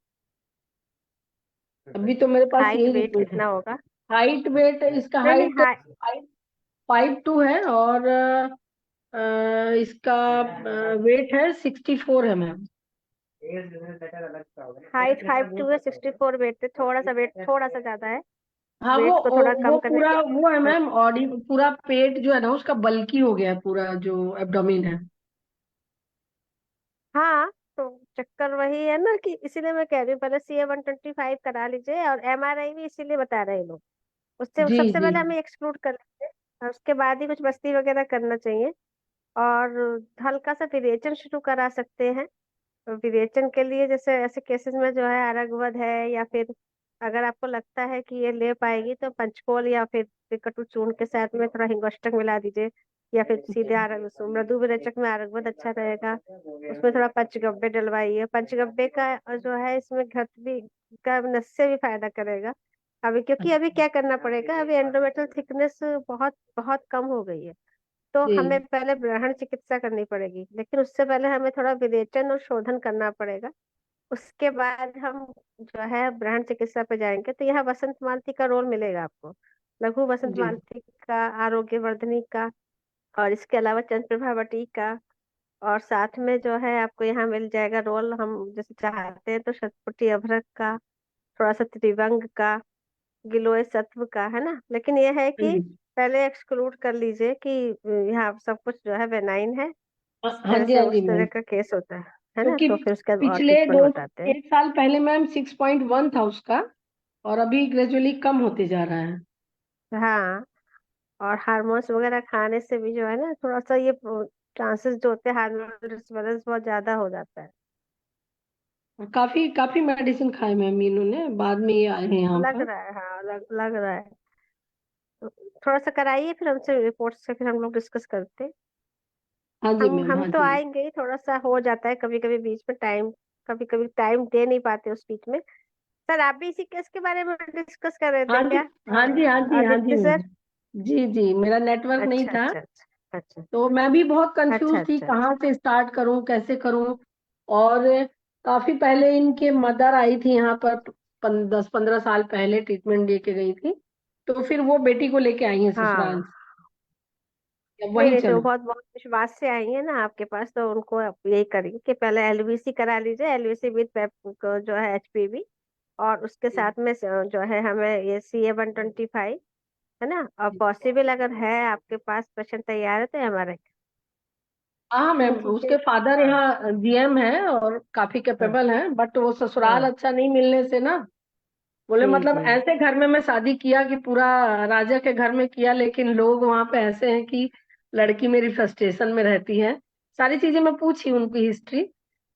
Speaker 10: अभी तो मेरे पास
Speaker 11: हाइट
Speaker 10: यही
Speaker 11: वेट
Speaker 10: रिपोर्ट है।
Speaker 11: कितना होगा?
Speaker 10: हाइट वेट, इसका
Speaker 11: नहीं नहीं,
Speaker 10: हाइट
Speaker 11: हाइट
Speaker 10: 5'2" है और इसका वेट है 64 है मैम।
Speaker 11: हाइट 5'2" है, 64 वेट है। वेट थोड़ा सा ज्यादा है।
Speaker 10: हाँ
Speaker 11: वेट को थोड़ा
Speaker 10: वो
Speaker 11: कम करने
Speaker 10: पूरा
Speaker 11: के
Speaker 10: वो है मैम, ऑडी पूरा पेट जो है ना उसका बल्की हो गया है, पूरा जो एब्डोमेन है।
Speaker 11: हाँ, तो चक्कर वही है ना, कि इसीलिए मैं कह रही हूँ पहले CA 125 करा लीजिए, और MRI भी इसीलिए बता रहे हैं लोग। उससे
Speaker 10: जी
Speaker 11: सबसे
Speaker 10: जी
Speaker 11: पहले हमें एक्सक्लूड कर लीजिए, और उसके बाद ही कुछ बस्ती वगैरह करना चाहिए। और हल्का सा विरेचन शुरू करा सकते हैं। तो विरेचन के लिए जैसे ऐसे केसेस में जो है अरगवद है, या फिर अगर आपको लगता है कि ये ले पाएगी तो पंचकोल या फिर त्रिकटु चूर्ण के साथ में थोड़ा हिंगोष्टक मिला दीजिए, या फिर सीधे मृदु विरेचक में अरगवद अच्छा रहेगा। उसमें थोड़ा पंचगव्य डलवाइए। पंचगव्य का जो है इसमें घृत भी का नस से भी फायदा करेगा। अभी क्योंकि अभी क्या करना पड़ेगा, अभी एंडोमेट्रियल थिकनेस बहुत बहुत कम हो गई है, तो
Speaker 10: जी
Speaker 11: हमें पहले ग्रहण चिकित्सा करनी पड़ेगी, लेकिन उससे पहले हमें थोड़ा विरेचन और शोधन करना पड़ेगा। उसके बाद हम जो है ग्रहण चिकित्सा पे जाएंगे, तो यहाँ वसंत मालती का रोल मिलेगा आपको। लघु वसंत
Speaker 10: जी
Speaker 11: मालती का, आरोग्य वर्धनी का, और इसके अलावा चंद्रप्रभा वटी का। और साथ में जो है आपको यहाँ मिल जाएगा रोल, हम जैसे चाहते हैं तो शतपुटी अभ्रक का, थोड़ा सा त्रिवंग का, गिलोय सत्व का, है ना। लेकिन ये है
Speaker 10: हाँ
Speaker 11: कि
Speaker 10: जी
Speaker 11: पहले एक्सक्लूड कर लीजिए कि यहाँ सब कुछ जो है बेनाइन है। इस
Speaker 10: हाँ
Speaker 11: तरह
Speaker 10: जी
Speaker 11: से
Speaker 10: हाँ जी
Speaker 11: उस तरह
Speaker 10: मैम,
Speaker 11: का केस होता है ना,
Speaker 10: क्योंकि
Speaker 11: तो फिर उसके बाद और
Speaker 10: पिछले
Speaker 11: ट्रीटमेंट
Speaker 10: दो
Speaker 11: बताते हैं।
Speaker 10: 1 साल पहले मैम 6.1 था उसका, और अभी ग्रेजुअली कम होते जा रहा है।
Speaker 11: हाँ, और हार्मोन्स वगैरह खाने से भी जो है ना थोड़ा सा ये चांसेस जो होते हैं हार्मोनल डिसबैलेंस बहुत ज्यादा हो जाता है।
Speaker 10: और काफी काफी मेडिसिन खाए मैम इन्होंने, बाद में ये आए हैं यहाँ
Speaker 11: लग
Speaker 10: पर।
Speaker 11: रहा है, हाँ, लग रहा है। तो थोड़ा सा कराइए, फिर हमसे रिपोर्ट से फिर हम लोग डिस्कस करते हैं।
Speaker 10: हाँ जी मैम,
Speaker 11: हम
Speaker 10: हाँ
Speaker 11: तो
Speaker 10: जी।
Speaker 11: आएंगे ही, थोड़ा सा हो जाता है कभी कभी बीच में टाइम, कभी कभी टाइम दे नहीं पाते उस बीच में। सर, आप भी इसी केस के बारे में डिस्कस कर रहे थे
Speaker 10: हाँ जी
Speaker 11: क्या?
Speaker 10: हाँ जी हाँ जी हाँ जी
Speaker 11: आदित्य
Speaker 10: मैम।
Speaker 11: सर?
Speaker 10: जी जी, मेरा नेटवर्क नहीं
Speaker 11: अच्छा
Speaker 10: था,
Speaker 11: अच्छा अच्छा अच्छा
Speaker 10: तो मैं भी बहुत
Speaker 11: अच्छा
Speaker 10: कंफ्यूज थी
Speaker 11: अच्छा
Speaker 10: कहाँ
Speaker 11: अच्छा।
Speaker 10: से स्टार्ट करूं, कैसे करूं। और काफी पहले इनके मदर आई थी यहाँ पर, 10-15 साल पहले ट्रीटमेंट दे के गई थी, तो फिर वो बेटी को लेके आई हैं ससुराल
Speaker 11: हाँ,
Speaker 10: से, अब
Speaker 11: नहीं
Speaker 10: वहीं
Speaker 11: नहीं, तो
Speaker 10: चलो।
Speaker 11: बहुत बहुत विश्वास से आई है ना आपके पास, तो उनको आप यही करिए कि पहले LVC करा लीजिए, LVC विद जो है HPV, और उसके साथ में जो है हमें ये CA 125, है ना। और पॉसिबल अगर है आपके पास पेशेंट तैयार है तो MRI।
Speaker 10: हाँ मैम,
Speaker 11: इन चीजें।
Speaker 10: उसके फादर
Speaker 11: हाँ
Speaker 10: यहाँ GM है और काफी
Speaker 11: हाँ
Speaker 10: कैपेबल हैं, बट वो ससुराल
Speaker 11: हाँ,
Speaker 10: अच्छा नहीं मिलने से ना, बोले
Speaker 11: जी
Speaker 10: मतलब
Speaker 11: जी।
Speaker 10: ऐसे घर में मैं शादी किया कि पूरा राजा के घर में किया, लेकिन लोग वहां पे ऐसे हैं कि लड़की मेरी फ्रस्ट्रेशन में रहती है। सारी चीजें मैं पूछी उनकी हिस्ट्री,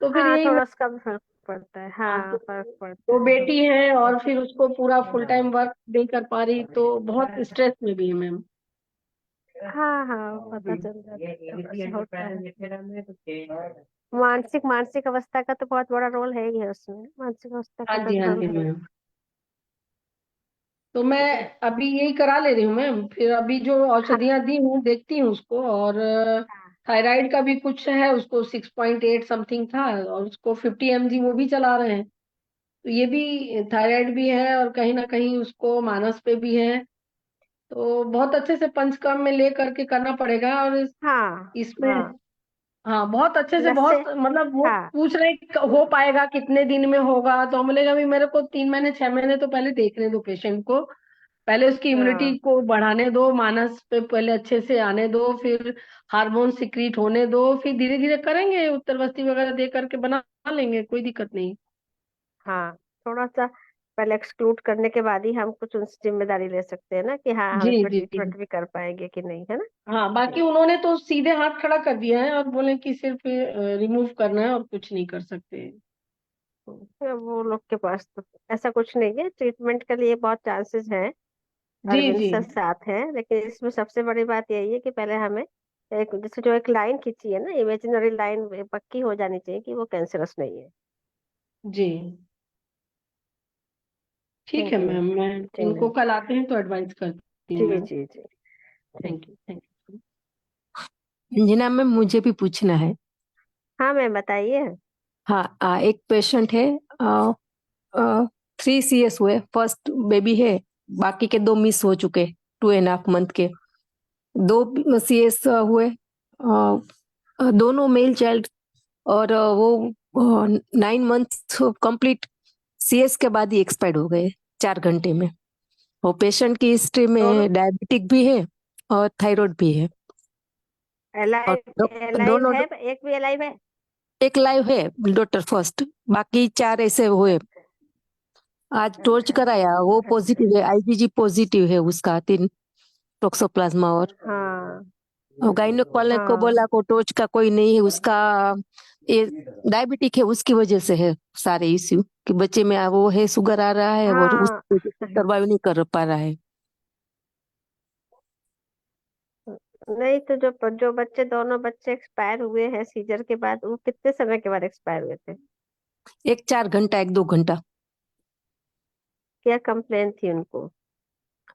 Speaker 10: तो फिर
Speaker 11: हाँ,
Speaker 10: यही
Speaker 11: थोड़ा उसका भी फर्क पड़ता है,
Speaker 10: हाँ,
Speaker 11: हाँ,
Speaker 10: तो
Speaker 11: फर्क पड़ता
Speaker 10: वो
Speaker 11: है, हाँ।
Speaker 10: बेटी है और फिर उसको पूरा फुल टाइम वर्क नहीं कर पा रही, तो बहुत स्ट्रेस में भी है मैम।
Speaker 11: हाँ हाँ, पता चल जाता है, थोड़ा सा होता है। मानसिक मानसिक अवस्था का तो बहुत बड़ा रोल है ही है उसमें, मानसिक अवस्था
Speaker 10: हाँ
Speaker 11: का
Speaker 10: जी
Speaker 11: तो
Speaker 10: हाँ
Speaker 11: रोल
Speaker 10: जी
Speaker 11: है ही।
Speaker 10: मैम, तो मैं अभी यही करा ले रही हूँ मैम, फिर अभी जो
Speaker 11: हाँ
Speaker 10: औषधियाँ दी हूँ देखती हूँ उसको, और थायराइड का भी कुछ है, उसको 6.8 समथिंग था, और उसको 50 mg वो भी चला रहे हैं। तो ये भी थायराइड भी है और कहीं ना कहीं उसको मानस पे भी है, तो बहुत अच्छे से पंचकर्म में ले करके करना पड़ेगा। और
Speaker 11: हाँ
Speaker 10: इसमें
Speaker 11: हाँ,
Speaker 10: हाँ बहुत अच्छे से,
Speaker 11: नशे।
Speaker 10: बहुत मतलब वो
Speaker 11: हाँ
Speaker 10: पूछ रहे हैं कि हो पाएगा कितने दिन में होगा, तो हम बोले अभी मेरे को 3 महीने 6 महीने तो पहले देखने दो पेशेंट को, पहले उसकी इम्यूनिटी
Speaker 11: हाँ
Speaker 10: को बढ़ाने दो, मानस पे पहले अच्छे से आने दो, फिर हार्मोन सिक्रीट होने दो, फिर धीरे धीरे करेंगे, उत्तरवस्ती वगैरह दे करके बना लेंगे, कोई दिक्कत नहीं।
Speaker 11: हाँ, थोड़ा सा पहले एक्सक्लूड करने के बाद ही हम कुछ उनसे जिम्मेदारी ले सकते हैं ना, कि हाँ हम
Speaker 10: जी
Speaker 11: इस पर
Speaker 10: जी जी।
Speaker 11: ट्रीटमेंट भी कर पाएंगे कि नहीं, है ना।
Speaker 10: हाँ, बाकी उन्होंने तो सीधे हाथ खड़ा कर दिया है और बोले कि सिर्फ रिमूव करना है और कुछ नहीं कर सकते।
Speaker 11: फिर वो लोग के पास तो ऐसा कुछ नहीं है, ट्रीटमेंट के लिए बहुत चांसेस हैं,
Speaker 10: जी
Speaker 11: अरविंद
Speaker 10: जी
Speaker 11: सर साथ हैं, लेकिन इसमें सबसे बड़ी बात यही है कि पहले हमें एक जैसे जो एक लाइन खींची है ना, इमेजिनरी लाइन पक्की हो जानी चाहिए कि वो कैंसरस नहीं है।
Speaker 10: जी। ठीक है
Speaker 11: थैंक यू।
Speaker 10: मैम, मैं इनको
Speaker 11: जी
Speaker 10: कल आते हैं तो एडवाइस करती हूँ
Speaker 11: जी
Speaker 10: मैम।
Speaker 11: जी जी।
Speaker 10: Thank you, thank you.
Speaker 12: Anjana ma'am, मुझे भी पूछना है।
Speaker 11: हाँ मैम बताइए।
Speaker 12: हाँ, एक पेशेंट है, 3 CS हुए, फर्स्ट बेबी है, बाकी के 2 मिस हो चुके, 2.5 मंथ के। 2 CS हुए, दोनों मेल चाइल्ड, और वो 9 मंथ कंप्लीट CS के बाद ही एक्सपायर्ड हो गए 4 घंटे में। वो पेशेंट की हिस्ट्री
Speaker 11: दोनों
Speaker 12: में डायबिटिक भी है और थायराइड भी है, और
Speaker 11: अलाइव अलाइव
Speaker 12: दोनों,
Speaker 11: है, एक भी अलाइव है?
Speaker 12: एक लाइव है डॉक्टर फर्स्ट, बाकी 4 ऐसे हुए। आज टॉर्च कराया, वो
Speaker 11: अच्छा।
Speaker 12: पॉजिटिव है, IgG पॉजिटिव है उसका, 3 टॉक्सोप्लाज्मा। और
Speaker 11: हाँ
Speaker 12: गायनेक वाले को
Speaker 11: हाँ
Speaker 12: बोला को टॉर्च का कोई नहीं है, उसका ये डायबिटिक है, उसकी वजह से है सारे इश्यू, कि बच्चे में वो है, शुगर आ रहा है और उस
Speaker 11: हाँ।
Speaker 12: सर्वाइव नहीं कर पा रहा है।
Speaker 11: नहीं तो जो बच्चे, दोनों बच्चे एक्सपायर हुए हैं सीजर के बाद, वो कितने समय के बाद एक्सपायर हुए थे?
Speaker 12: एक 4 घंटा, एक 2 घंटा।
Speaker 11: क्या कंप्लेन थी उनको?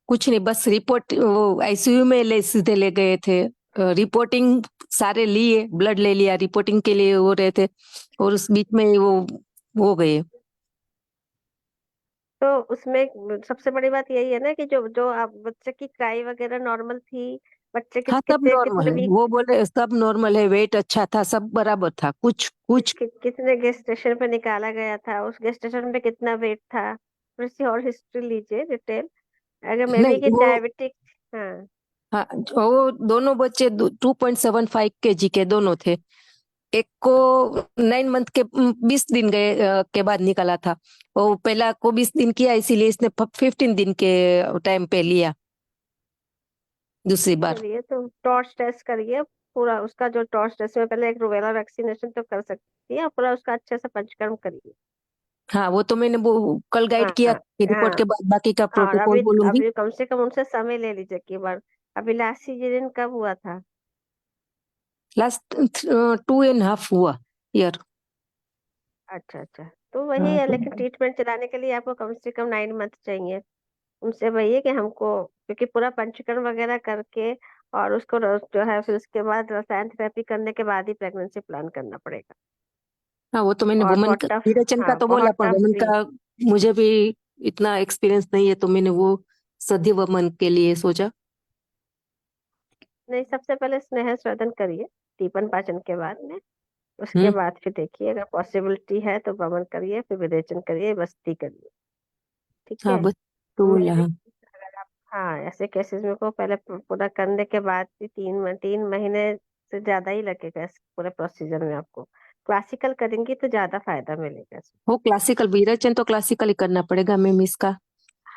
Speaker 12: कुछ नहीं, बस रिपोर्ट, वो ICU में सीधे ले गए थे, रिपोर्टिंग सारे लिए, ब्लड ले लिया, रिपोर्टिंग के लिए हो रहे थे, और उस बीच में वो हो गए।
Speaker 11: तो उसमें सबसे बड़ी बात यही है ना कि जो जो आप बच्चे की क्राई वगैरह नॉर्मल थी, बच्चे
Speaker 12: हाँ, सब
Speaker 11: कितने
Speaker 12: नॉर्मल
Speaker 11: कितने
Speaker 12: है,
Speaker 11: वीक,
Speaker 12: वो बोले सब नॉर्मल है, वेट अच्छा था, सब बराबर था, कुछ कुछ
Speaker 11: कितने गेस्टेशन पे निकाला गया था, उस गेस्टेशन पे कितना वेट था, थोड़ी सी और हिस्ट्री लीजिए डिटेल, अगर मे बी
Speaker 12: नहीं।
Speaker 11: की
Speaker 12: वो,
Speaker 11: डायबिटिक। हाँ
Speaker 12: हाँ, वो दोनों बच्चे 2.75 kg के दोनों थे। एक को 9 मंथ के 20 दिन गए के बाद निकाला था, वो पहला को 20 दिन किया, इसीलिए इसने 15 दिन के टाइम पे लिया दूसरी बार।
Speaker 11: चलिए, तो टॉर्च टेस्ट करिए पूरा उसका, जो टॉर्च टेस्ट में पहले एक रूबेला वैक्सीनेशन तो कर सकती है, और पूरा उसका अच्छे से पंचकर्म करिए।
Speaker 12: हाँ, वो तो मैंने वो कल गाइड
Speaker 11: हाँ
Speaker 12: किया
Speaker 11: हाँ
Speaker 12: कि रिपोर्ट
Speaker 11: हाँ।
Speaker 12: के बाद बाकी का
Speaker 11: और
Speaker 12: प्रोटोकॉल बोलूंगी।
Speaker 11: अभी कम से कम उनसे समय ले लीजिए कि बार। अभी लास्ट सीजन कब हुआ था?
Speaker 12: Last 2.5 year।
Speaker 11: अच्छा अच्छा। तो वही
Speaker 12: हाँ,
Speaker 11: है,
Speaker 12: तो
Speaker 11: लेकिन ट्रीटमेंट चलाने के लिए आपको कम से कम 9 मंथ चाहिए। उनसे वही है कि हमको, क्योंकि पूरा पंचकर्म वगैरह करके और उसको जो है फिर उसके बाद रसायन थेरेपी करने के बाद ही प्रेगनेंसी प्लान करना पड़ेगा।
Speaker 12: हाँ, वो तो मैंने
Speaker 11: और
Speaker 12: वुमन
Speaker 11: बहुत
Speaker 12: का,
Speaker 11: टफ,
Speaker 12: विरेचन का
Speaker 11: हाँ
Speaker 12: तो बोला,
Speaker 11: बहुत
Speaker 12: पर
Speaker 11: टफ
Speaker 12: वुमन
Speaker 11: भी।
Speaker 12: का मुझे भी इतना एक्सपीरियंस नहीं है, तो मैंने वो सद्य वमन के लिए सोचा।
Speaker 11: नहीं, सबसे पहले स्नेह शोधन करिए दीपन पाचन के बाद में, उसके
Speaker 12: हम्म।
Speaker 11: बाद फिर देखिए अगर पॉसिबिलिटी है तो वमन करिए, फिर विरेचन करिए, बस्ती करिए। ठीक
Speaker 12: हाँ,
Speaker 11: है।
Speaker 12: बस तो
Speaker 11: मे
Speaker 12: बोला,
Speaker 11: भी
Speaker 12: हाँ।
Speaker 11: अगर आप, हाँ ऐसे केसेस में को पहले पूरा करने के बाद भी 3 महीने से ज्यादा ही लगेगा इस पूरे प्रोसीजर में आपको। क्लासिकल करेंगी तो ज्यादा फायदा मिलेगा इसमें।
Speaker 12: वो क्लासिकल विरेचन तो क्लासिकल ही करना पड़ेगा मैम, इसका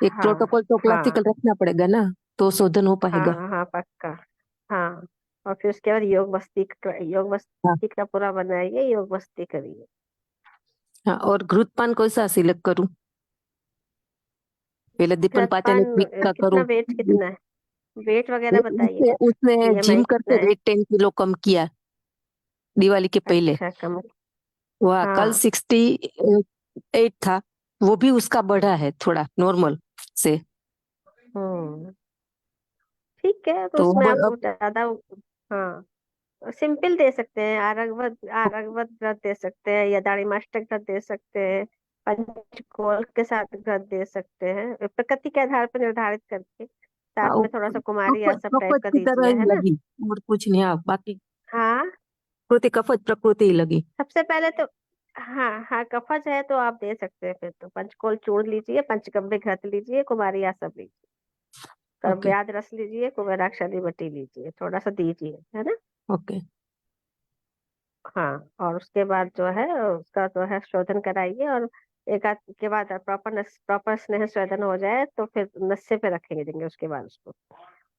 Speaker 12: एक
Speaker 11: हाँ
Speaker 12: प्रोटोकॉल तो
Speaker 11: हाँ
Speaker 12: क्लासिकल रखना पड़ेगा ना, तो शोधन हो पाएगा।
Speaker 11: हाँ हाँ पक्का। हाँ, और फिर उसके बाद योग
Speaker 12: हाँ।
Speaker 11: बस्ती का पूरा बनाइए, योग बस्ती करिए।
Speaker 12: हाँ, और घृतपान कौन सा सिलेक्ट करूं? पहले दीपन पाचन
Speaker 11: पान,
Speaker 12: एक वीक का
Speaker 11: कितना
Speaker 12: करूं?
Speaker 11: वेट, कितना है वेट वगैरह बताइए
Speaker 12: उसने
Speaker 11: कुछ,
Speaker 12: उसने
Speaker 11: BMI
Speaker 12: जिम
Speaker 11: कितना
Speaker 12: करके
Speaker 11: है?
Speaker 12: वेट 10 किलो कम किया दिवाली के पहले।
Speaker 11: अच्छा कम।
Speaker 12: वह कल
Speaker 11: हाँ
Speaker 12: 68 था, वो भी उसका बढ़ा है थोड़ा नॉर्मल से।
Speaker 11: हम्म। ठीक है, तो
Speaker 12: तो
Speaker 11: उसमें आप
Speaker 12: अब
Speaker 11: ज्यादा, हाँ सिंपल दे सकते हैं, आरगवत व्रत दे सकते हैं, या दाढ़ीमास्टक व्रत दे सकते हैं, पंचकोल के साथ व्रत दे सकते हैं, प्रकृति के आधार पर निर्धारित करके, साथ में थोड़ा सा कुमारी आसव टाइप
Speaker 12: कफत
Speaker 11: का
Speaker 12: की तरह
Speaker 11: दीजिए,
Speaker 12: ही
Speaker 11: है ना?
Speaker 12: लगी, और कुछ नहीं। हाँ, बाकी
Speaker 11: हाँ
Speaker 12: प्रकृति, कफत प्रकृति ही लगी।
Speaker 11: सबसे पहले तो, हाँ हाँ कफज है तो आप दे सकते हैं, फिर तो पंचकोल चूर्ण लीजिए, पंचगव्य घृत लीजिए, कुमारी आसव लीजिए,
Speaker 12: ओके।
Speaker 11: कर्व्याद रस लीजिए, कुबेराक्षरी बटी लीजिए, थोड़ा सा दीजिए, है ना?
Speaker 12: ओके।
Speaker 11: हाँ, और उसके बाद जो है उसका जो है शोधन कराइए, और एक आध के बाद प्रॉपर स्नेह शोधन हो जाए तो फिर नशे पे रखेंगे देंगे, उसके बाद उसको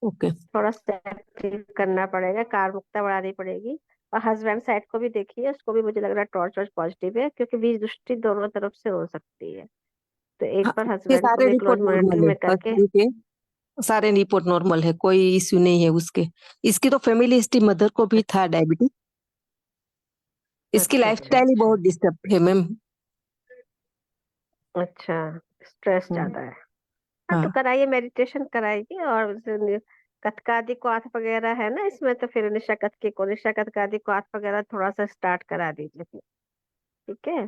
Speaker 12: ओके।
Speaker 11: थोड़ा सा करना पड़ेगा, कार्मुकता बढ़ानी पड़ेगी, और हस्बैंड साइड को भी देखिए, उसको भी मुझे लग रहा है टॉर्च वॉर्च पॉजिटिव है, क्योंकि बीज दृष्टि दोनों तरफ से हो सकती है। तो एक
Speaker 12: हाँ,
Speaker 11: बार
Speaker 12: उसके
Speaker 11: हस्बैंड को
Speaker 12: सारे
Speaker 11: भी क्लोज
Speaker 12: रिपोर्ट नॉर्मल
Speaker 11: मॉनिटरिंग
Speaker 12: है,
Speaker 11: में करके।
Speaker 12: हस्बैंड के सारे रिपोर्ट नॉर्मल है, कोई इश्यू नहीं है उसके। इसकी तो फैमिली हिस्ट्री, मदर को भी था डायबिटीज। इसकी
Speaker 11: अच्छा
Speaker 12: लाइफस्टाइल ही बहुत डिस्टर्ब है मैम।
Speaker 11: अच्छा, स्ट्रेस ज्यादा है। हाँ, तो
Speaker 12: हाँ
Speaker 11: कराइए, मेडिटेशन कराइए। और कथकादि क्वाथ वगैरह है ना इसमें, तो फिर निशा कथकादि क्वाथ वगैरह थोड़ा सा स्टार्ट करा दीजिए फिर। ठीक है।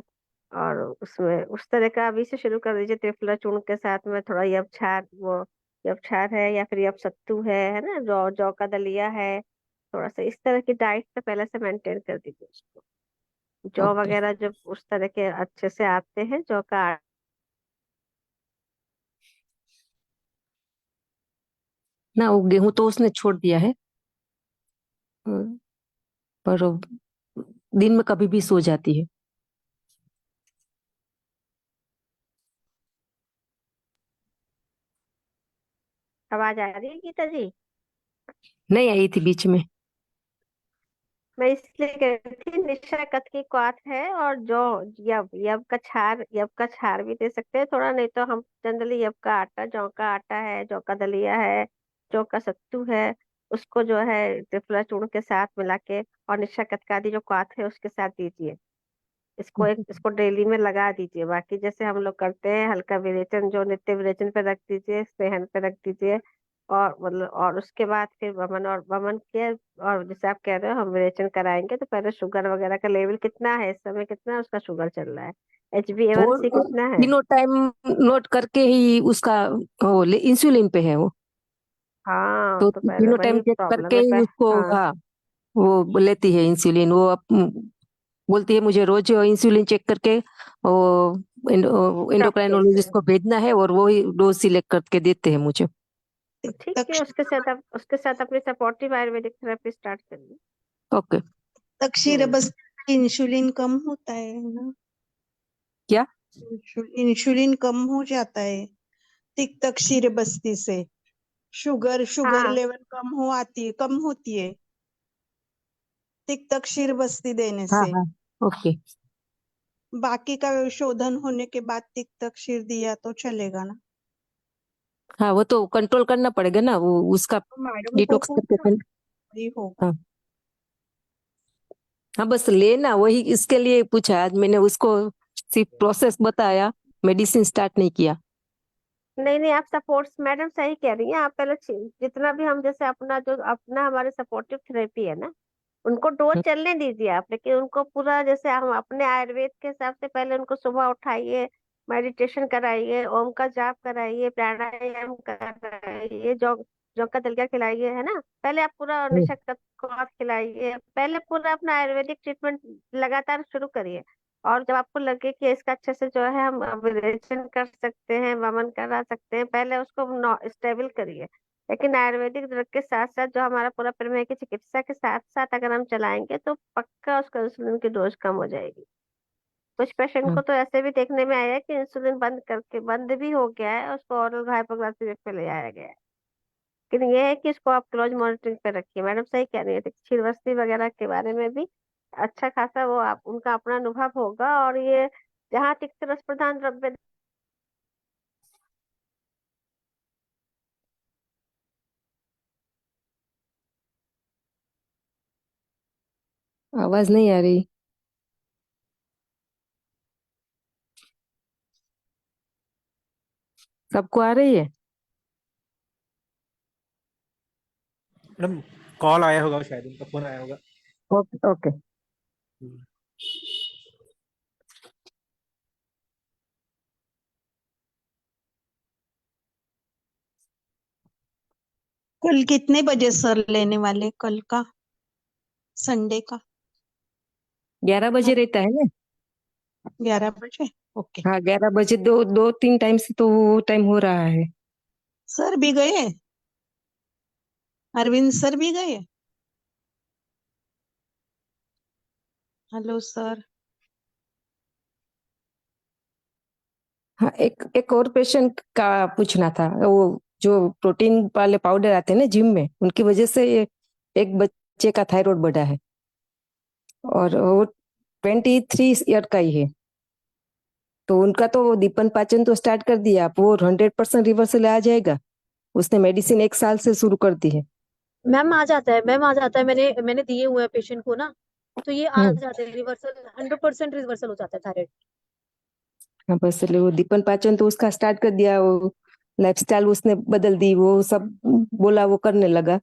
Speaker 11: और उसमें उस तरह का अभी से शुरू कर दीजिए, त्रिफला चूर्ण के साथ में थोड़ा यवछार, वो यवछार है या फिर यव सत्तू है ना, जौ जौ का दलिया है। थोड़ा सा इस तरह की डाइट तो पहले से मेंटेन कर दीजिए उसको। जौ
Speaker 12: ओके।
Speaker 11: वगैरह जब उस तरह के अच्छे से आते हैं, जौ का
Speaker 12: ना वो गेहूं तो उसने छोड़ दिया है, पर वो दिन में कभी भी सो जाती है।
Speaker 11: आवाज आ रही है गीता जी?
Speaker 12: नहीं आई थी बीच में।
Speaker 11: मैं इसलिए कह रही थी, निशा कथ की क्वाथ है, और जो यव का छार भी दे सकते हैं थोड़ा, नहीं तो हम जनरली यव का आटा, जौ का आटा है, जौ का दलिया है, जौ का सत्तू है, उसको जो है त्रिफला चूर्ण के साथ मिला के और निशा कथ का आदि जो क्वाथ है उसके साथ दीजिए। इसको डेली में लगा दीजिए। बाकी जैसे हम लोग करते हैं, हल्का विरेचन जो नित्य विरेचन पे रख दीजिए, सेहन पे रख दीजिए। और मतलब और उसके बाद फिर वमन के, और जैसे आप कह रहे हो हम विरेचन कराएंगे, तो पहले शुगर वगैरह का लेवल कितना है इस समय, कितना उसका शुगर चल रहा है,
Speaker 12: वो
Speaker 11: HbA1c कितना है?
Speaker 12: तीनों टाइम नोट करके ही उसका वो इंसुलिन पे है वो,
Speaker 11: हाँ,
Speaker 12: तो
Speaker 11: तो पहले
Speaker 12: तीनों टाइम
Speaker 11: वही
Speaker 12: चेक
Speaker 11: प्रॉब्लम
Speaker 12: करके
Speaker 11: है
Speaker 12: ही उसको,
Speaker 11: हाँ।
Speaker 12: हाँ वो लेती है इंसुलिन। वो बोलती है मुझे रोज इंसुलिन चेक करके वो
Speaker 11: स्टॉप कैसे?
Speaker 12: एंडोक्राइनोलॉजिस्ट को भेजना है, और वो ही डोज सिलेक्ट करके देते हैं मुझे।
Speaker 11: तो ठीक है, उसके साथ अपनी सपोर्टिव आयुर्वेदिक थेरेपी स्टार्ट करिए।
Speaker 12: ओके।
Speaker 9: तक्षीर बस इंसुलिन कम होता है ना?
Speaker 12: क्या?
Speaker 9: इंसुलिन कम हो जाता है तिक्त क्षीर बस्ती से। शुगर
Speaker 11: हाँ
Speaker 9: लेवल कम होती है तिक्त क्षीर बस्ती देने
Speaker 12: हाँ
Speaker 9: से।
Speaker 12: हाँ ओके।
Speaker 9: बाकी का शोधन होने के बाद तिक्त क्षीर दिया तो चलेगा ना?
Speaker 12: हाँ वो तो कंट्रोल करना पड़ेगा ना, वो उसका
Speaker 9: तो मैडम को
Speaker 12: डिटॉक्स करके
Speaker 9: पूछना वही होगा।
Speaker 12: हाँ हाँ बस लेना, वही इसके लिए पूछा आज मैंने उसको, सिर्फ प्रोसेस बताया, मेडिसिन स्टार्ट नहीं किया।
Speaker 11: नहीं नहीं, आप सपोर्ट, मैडम सही कह रही हैं। आप पहले जितना भी हम जैसे अपना हमारे सपोर्टिव थेरेपी है ना, उनको डोज
Speaker 12: हम्म,
Speaker 11: चलने दीजिए आप, लेकिन उनको पूरा जैसे हम अपने आयुर्वेद के हिसाब से पहले उनको सुबह उठाइए, मेडिटेशन कराइए, ओम का जाप कराइए, प्राणायाम कराइए, जौ का दलिया खिलाइए, है ना। पहले आप पूरा
Speaker 12: हम्म,
Speaker 11: निशक्त को खिलाइए, पहले पूरा अपना आयुर्वेदिक ट्रीटमेंट लगातार शुरू करिए। और जब आपको लगे कि इसका अच्छे से जो है हम विरेचन कर सकते हैं, वमन करा सकते हैं, पहले उसको स्टेबल करिए। लेकिन आयुर्वेदिक ड्रग के साथ साथ जो हमारा पूरा प्रमेय की चिकित्सा के साथ साथ अगर हम चलाएंगे, तो पक्का उसका इंसुलिन की डोज कम हो जाएगी। कुछ पेशेंट
Speaker 12: हाँ
Speaker 11: को तो ऐसे भी देखने में आया है कि इंसुलिन बंद भी हो गया है, उसको ऑरल हाइपोग्लाइसेमिक पे ले आया गया है। लेकिन ये है कि इसको आप क्लोज मॉनिटरिंग पे रखिए। मैडम सही कह रही है, क्षीरवस्ती वगैरह के बारे में भी अच्छा खासा वो आप उनका अपना अनुभव होगा। और ये जहाँ तिक्त रस प्रधान द्रव्य
Speaker 12: आवाज नहीं आ रही। सबको आ रही है?
Speaker 6: मैडम कॉल आया होगा, शायद उनका फोन आया होगा।
Speaker 12: Okay okay.
Speaker 9: कल कितने बजे सर लेने वाले, कल का संडे का?
Speaker 12: 11 बजे रहता है ना?
Speaker 9: 11 बजे। ओके।
Speaker 12: हाँ 11 बजे, दो दो तीन टाइम से तो वो टाइम हो रहा है।
Speaker 9: सर भी गए? अरविंद सर भी गए? Hello sir.
Speaker 12: हाँ एक एक और पेशेंट का पूछना था, वो जो प्रोटीन वाले पाउडर आते हैं ना जिम में, उनकी वजह से एक बच्चे का थायराइड बढ़ा है। और वो 23 ईयर का ही है। तो उनका तो वो दीपन पाचन तो स्टार्ट कर दिया, आप वो 100% रिवर्सल आ जाएगा। उसने मेडिसिन 1 साल से शुरू कर दी है।
Speaker 8: मैम आ जाता है, मैम आ जाता है, मैंने मैंने दिए हुए हैं पेशेंट को ना, तो ये आ
Speaker 12: हम्म।
Speaker 8: जाते हैं रिवर्सल, 100% रिवर्सल हो जाता है थायराइड।
Speaker 12: हाँ, बस इसलिए वो दीपन पाचन तो उसका स्टार्ट कर दिया, वो लाइफस्टाइल उसने बदल दी, वो सब बोला वो करने लगा।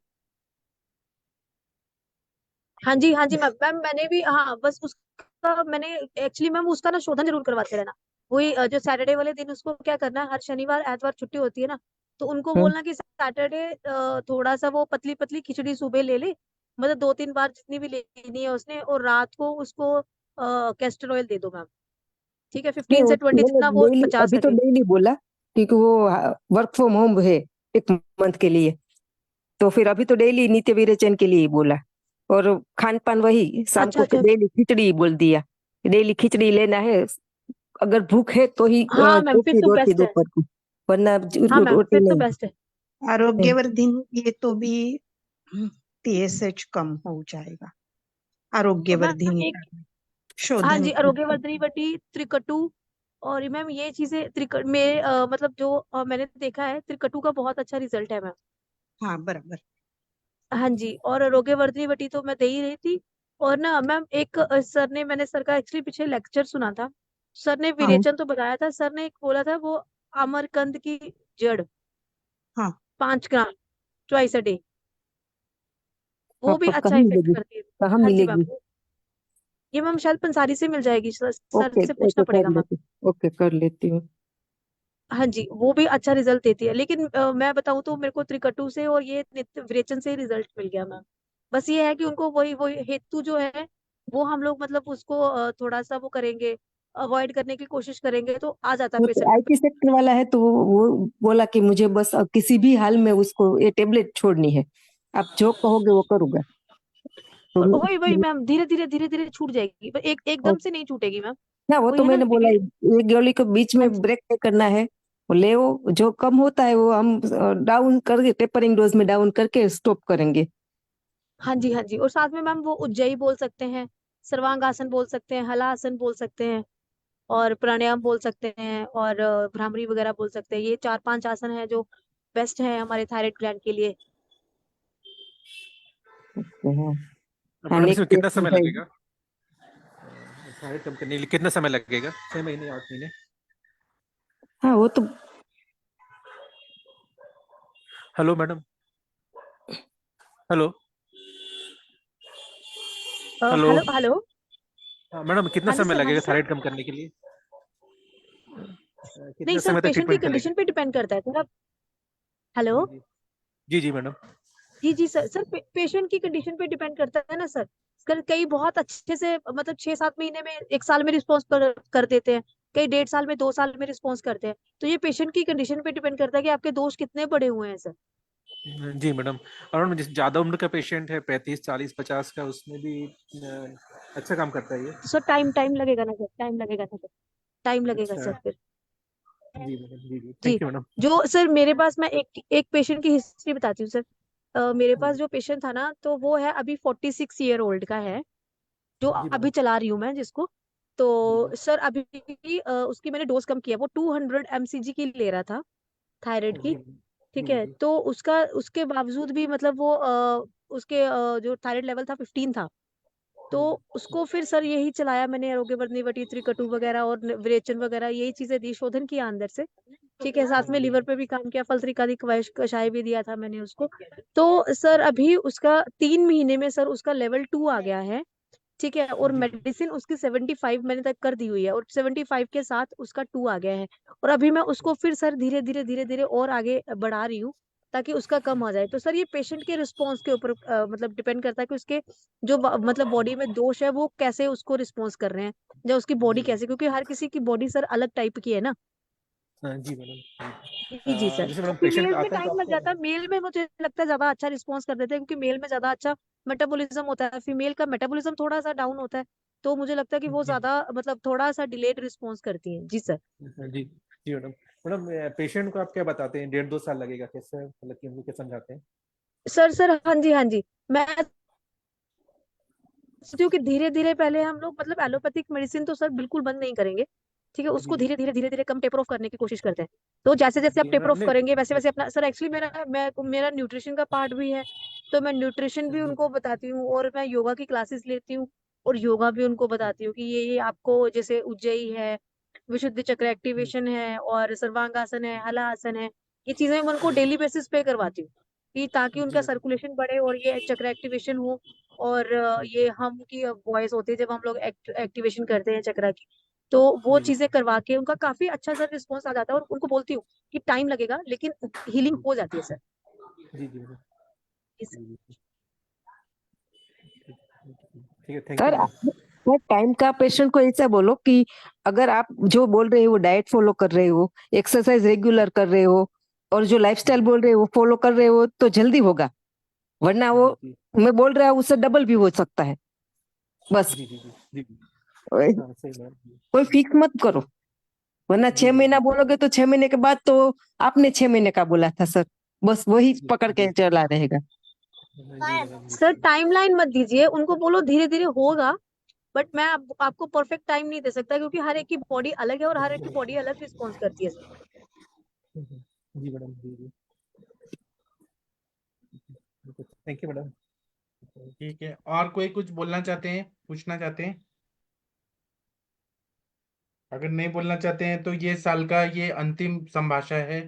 Speaker 8: हाँ जी मैम, मैंने भी, हाँ बस उसका मैंने एक्चुअली मैम उसका ना शोधन जरूर करवाते रहना। वही जो सैटरडे वाले दिन उसको क्या करना है, हर शनिवार एतवार छुट्टी होती है ना, तो उनको
Speaker 12: हम्म।
Speaker 8: बोलना कि सैटरडे थोड़ा सा वो पतली पतली खिचड़ी सुबह ले ले, मतलब 2-3 बार जितनी भी लेनी है उसने, और रात को उसको कैस्टर ऑयल दे दो मैम। ठीक है,
Speaker 12: नहीं
Speaker 8: 15
Speaker 12: वो
Speaker 8: से 20
Speaker 12: मैंने
Speaker 8: जितना वो
Speaker 12: डेली,
Speaker 8: पचा
Speaker 12: अभी तो
Speaker 8: सके।
Speaker 12: डेली बोला, क्योंकि वो वर्क फ्रॉम होम है 1 मंथ के लिए। तो फिर अभी तो डेली नित्य विरेचन के लिए ही बोला। और खान पान वही, शाम
Speaker 8: अच्छा
Speaker 12: को
Speaker 8: अच्छा।
Speaker 12: डेली खिचड़ी ही बोल दिया, डेली खिचड़ी लेना है। अगर भूख है तो ही
Speaker 8: हाँ मैम फिर
Speaker 12: चलती
Speaker 8: तो
Speaker 12: रोटी
Speaker 8: बेस्ट है।
Speaker 12: दोपहर को, वरना
Speaker 8: हाँ मैम
Speaker 12: रोटी
Speaker 8: फिर तो
Speaker 12: नहीं।
Speaker 8: बेस्ट है।
Speaker 9: आरोग्यवर्धन ये तो भी TSH कम हो जाएगा,
Speaker 8: तो मैम
Speaker 9: आरोग्यवर्धिनी
Speaker 8: एक,
Speaker 9: का
Speaker 8: हाँ
Speaker 9: शोधन
Speaker 8: जी
Speaker 9: कर।
Speaker 8: आरोग्यवर्धनी वटी, त्रिकटु, और मैम ये चीजें त्रिकट में मतलब जो मैंने देखा है, त्रिकटु का बहुत अच्छा रिजल्ट है मैम।
Speaker 9: हाँ बराबर।
Speaker 8: हाँ जी, और आरोग्यवर्धनी वटी तो मैं दे ही रही थी। और ना मैम एक सर ने, मैंने सर का एक्चुअली पीछे लेक्चर सुना था, सर ने
Speaker 9: हाँ
Speaker 8: विरेचन तो बताया था, सर ने एक बोला था वो अमरकंद की जड़
Speaker 9: हाँ
Speaker 8: 5 ग्राम ट्वाइस अ डे,
Speaker 12: हाँ,
Speaker 8: वो भी
Speaker 12: पक्का
Speaker 8: अच्छा इफेक्ट
Speaker 12: मिलेगी,
Speaker 8: करती है।
Speaker 12: कहाँ
Speaker 8: हाँ जी मैम,
Speaker 12: मिलेगी?
Speaker 8: ये मैम शायद पंसारी से मिल जाएगी, सर सर
Speaker 12: ओके
Speaker 8: से पूछना
Speaker 12: ओके, कर
Speaker 8: पड़ेगा मैम।
Speaker 12: लेती, ओके कर लेती हूँ।
Speaker 8: हाँ जी, वो भी अच्छा रिजल्ट देती है, लेकिन मैं बताऊं तो मेरे को त्रिकटु से और ये नित्य विरेचन से रिजल्ट मिल गया मैम। बस ये है कि उनको वही वही हेतु जो है, वो हम लोग मतलब उसको थोड़ा सा वो करेंगे, अवॉइड करने की कोशिश करेंगे, तो आ जाता है
Speaker 12: वो तो
Speaker 8: पेशेंट।
Speaker 12: IT सेक्टर वाला है, तो वो बोला कि मुझे बस अब किसी भी हाल में उसको ये टेबलेट छोड़नी है, आप जो कहोगे वो करूंगा। तो
Speaker 8: और वही वही मैम, धीरे धीरे छूट जाएगी, पर एकदम से नहीं छूटेगी मैम।
Speaker 12: ना, वो
Speaker 8: वही
Speaker 12: तो
Speaker 8: है ना
Speaker 12: मैंने बोला एक गोली को बीच
Speaker 8: हाँ
Speaker 12: में
Speaker 8: जी
Speaker 12: ब्रेक नहीं करना है, वो ले, वो जो कम होता है वो हम डाउन करके, टेपरिंग डोज में डाउन करके स्टॉप करेंगे।
Speaker 8: हाँ जी हाँ जी, और साथ में मैम वो उज्जयी बोल सकते हैं, सर्वांग आसन बोल सकते हैं, हलासन बोल सकते हैं, और प्राणायाम बोल सकते हैं, और भ्रामरी वगैरह बोल सकते हैं। ये 4-5 आसन है जो बेस्ट है हमारे थायराइड ग्लैंड के लिए।
Speaker 12: हाँ,
Speaker 6: मैडम
Speaker 12: अनेक
Speaker 6: इसमें कितना समय
Speaker 12: एक्सरसाइज।
Speaker 6: लगेगा? थायराइड कम करने के लिए कितना समय लगेगा? 6 महीने, 8 महीने?
Speaker 12: हाँ वो तो,
Speaker 6: hello madam, hello hello.
Speaker 8: Hello hello.
Speaker 6: हाँ मैडम, कितना
Speaker 8: हाँ जी
Speaker 6: समय
Speaker 8: सर, हाँ
Speaker 6: लगेगा
Speaker 8: जी सर।
Speaker 6: थायराइड कम करने के लिए?
Speaker 8: नहीं
Speaker 6: कितने
Speaker 8: सर,
Speaker 6: समय तक
Speaker 8: पेशेंट की
Speaker 6: ट्रीटमेंट चलेगा?
Speaker 8: कंडीशन पे डिपेंड करता है थोड़ा। हेलो।
Speaker 6: जी जी। जी जी मैडम।
Speaker 8: जी सर, पेशेंट की कंडीशन पे डिपेंड करता है ना सर। कई बहुत अच्छे से मतलब 6-7 महीने में, 1 साल में रिस्पॉन्स कर देते हैं, कई 1.5 साल में, 2 साल में रिस्पॉन्स करते हैं। तो ये पेशेंट की कंडीशन पे डिपेंड करता है कि आपके दोष कितने बड़े हुए हैं सर।
Speaker 6: जी मैडम। और मैडम, जिस ज्यादा उम्र का पेशेंट है, 35, 40, 50 का, उसमें भी अच्छा काम करता है ये?
Speaker 8: तो सर टाइम लगेगा ना सर, टाइम लगेगा ना सर, टाइम लगेगा
Speaker 6: अच्छा।
Speaker 8: सर फिर।
Speaker 6: जी मैडम, जी जी,
Speaker 8: जी,
Speaker 6: थैंक यू मैडम।
Speaker 8: जो सर मेरे पास, मैं एक एक पेशेंट की हिस्ट्री बताती हूँ सर। मेरे पास
Speaker 6: जी
Speaker 8: जो पेशेंट था ना, तो वो है अभी 46 ईयर ओल्ड का है, जो
Speaker 6: जी
Speaker 8: अभी
Speaker 6: मैडम।
Speaker 8: चला रही हूँ मैं जिसको।
Speaker 6: जी जी।
Speaker 8: तो सर अभी उसकी मैंने डोज कम किया, वो 200 mcg की ले रहा था थायराइड
Speaker 6: जी
Speaker 8: की।
Speaker 6: जी
Speaker 8: ठीक
Speaker 6: जी
Speaker 8: है,
Speaker 6: जी।
Speaker 8: तो उसका उसके बावजूद भी मतलब वो उसके जो थायराइड लेवल था 15 था। तो उसको फिर सर यही चलाया मैंने, आरोग्यवर्धनी वटी, त्रिकटु वगैरह और विरेचन वगैरह, यही चीजें दी, शोधन किया अंदर से। ठीक है, साथ में
Speaker 6: जी
Speaker 8: लीवर पे भी काम किया, फलत्रिकादि कषाय भी दिया था मैंने उसको। तो सर अभी उसका 3 महीने में सर उसका लेवल 2 आ गया है। ठीक है, और
Speaker 6: जी
Speaker 8: मेडिसिन उसकी 75 मैंने तक कर दी हुई है, और 75 के साथ उसका 2 आ गया है। और अभी मैं उसको फिर सर धीरे धीरे और आगे बढ़ा रही हूँ, ताकि उसका कम हो जाए। तो सर ये पेशेंट के रिस्पॉन्स के ऊपर मतलब डिपेंड करता है कि उसके जो मतलब बॉडी में दोष है वो कैसे उसको रिस्पॉन्स कर रहे हैं, या उसकी बॉडी
Speaker 6: जी
Speaker 8: कैसे, क्योंकि हर किसी की बॉडी सर अलग टाइप की है ना।
Speaker 6: हाँ, जी मैडम।
Speaker 8: जी सर,
Speaker 6: जैसे
Speaker 8: और
Speaker 6: मैडम पेशेंट
Speaker 8: फीमेल्स में
Speaker 6: आता है तो
Speaker 8: टाइम लग
Speaker 6: आपको।
Speaker 8: जाता है, मेल में मुझे लगता है ज्यादा अच्छा रिस्पॉन्स कर देते हैं, क्योंकि मेल में ज्यादा अच्छा मेटाबॉलिज्म होता है, फीमेल का मेटाबॉलिज्म थोड़ा सा डाउन होता है। तो मुझे लगता है कि वो
Speaker 6: जी
Speaker 8: ज्यादा मतलब थोड़ा सा डिलेड रिस्पॉन्स करती है। जी सर।
Speaker 6: जी जी मैडम। मैडम, पेशेंट को आप क्या बताते हैं, 1.5 2 साल लगेगा, कैसे मतलब कि उनको क्या समझाते हैं?
Speaker 8: सर हाँ जी हाँ जी, मैं सोचती हूँ कि धीरे धीरे पहले हम लोग मतलब एलोपैथिक मेडिसिन तो सर बिल्कुल बंद नहीं करेंगे, ठीक है, उसको धीरे धीरे कम टेपर ऑफ करने की कोशिश करते हैं। तो जैसे जैसे आप टेपर ऑफ करेंगे वैसे वैसे अपना सर एक्चुअली मेरा न्यूट्रिशन का पार्ट भी है, तो मैं न्यूट्रिशन भी उनको बताती हूँ और मैं योगा की क्लासेस लेती हूँ और योगा भी उनको बताती हूँ कि ये आपको जैसे उज्जयी है, विशुद्ध चक्र एक्टिवेशन है और सर्वांगासन है, हलासन है, ये चीजें मैं उनको डेली बेसिस पे करवाती हूँ कि ताकि उनका सर्कुलेशन बढ़े और ये चक्र एक्टिवेशन हो। और ये हम की वॉइस होती है जब हम लोग एक्टिवेशन करते हैं चक्रा की, तो वो चीजें करवा के उनका काफी अच्छा सर रिस्पॉन्स आ जाता है और उनको बोलती हूँ कि टाइम लगेगा लेकिन हीलिंग हो जाती है सर।
Speaker 12: सर आप टाइम का पेशेंट को ऐसा बोलो कि अगर आप जो बोल रहे हो डाइट फॉलो कर रहे हो, एक्सरसाइज रेगुलर कर रहे हो और जो लाइफस्टाइल बोल रहे हो वो फॉलो कर रहे हो तो जल्दी होगा, वरना वो मैं बोल रहा हूँ उससे डबल भी हो सकता है। बस कोई फिक्स मत करो, वरना 6 महीना बोलोगे तो 6 महीने के बाद तो आपने 6 महीने का बोला था सर, बस वही पकड़ के चला रहेगा।
Speaker 8: सर टाइमलाइन मत दीजिए, उनको बोलो धीरे धीरे होगा, बट मैं आपको परफेक्ट टाइम नहीं दे सकता क्योंकि हर एक की बॉडी अलग है और हर एक की बॉडी अलग रिस्पॉन्स करती है सर।
Speaker 6: जी मैडम, जी थैंक यू मैडम।
Speaker 2: ठीक है, और कोई कुछ बोलना चाहते हैं, पूछना चाहते हैं? अगर नहीं बोलना चाहते हैं तो ये साल का ये अंतिम संभाषा है,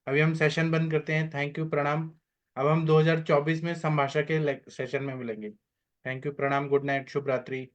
Speaker 2: अभी हम सेशन बंद करते हैं। थैंक यू, प्रणाम। अब हम 2024 में संभाषा के सेशन में मिलेंगे। थैंक यू, प्रणाम, गुड नाइट, शुभ रात्रि।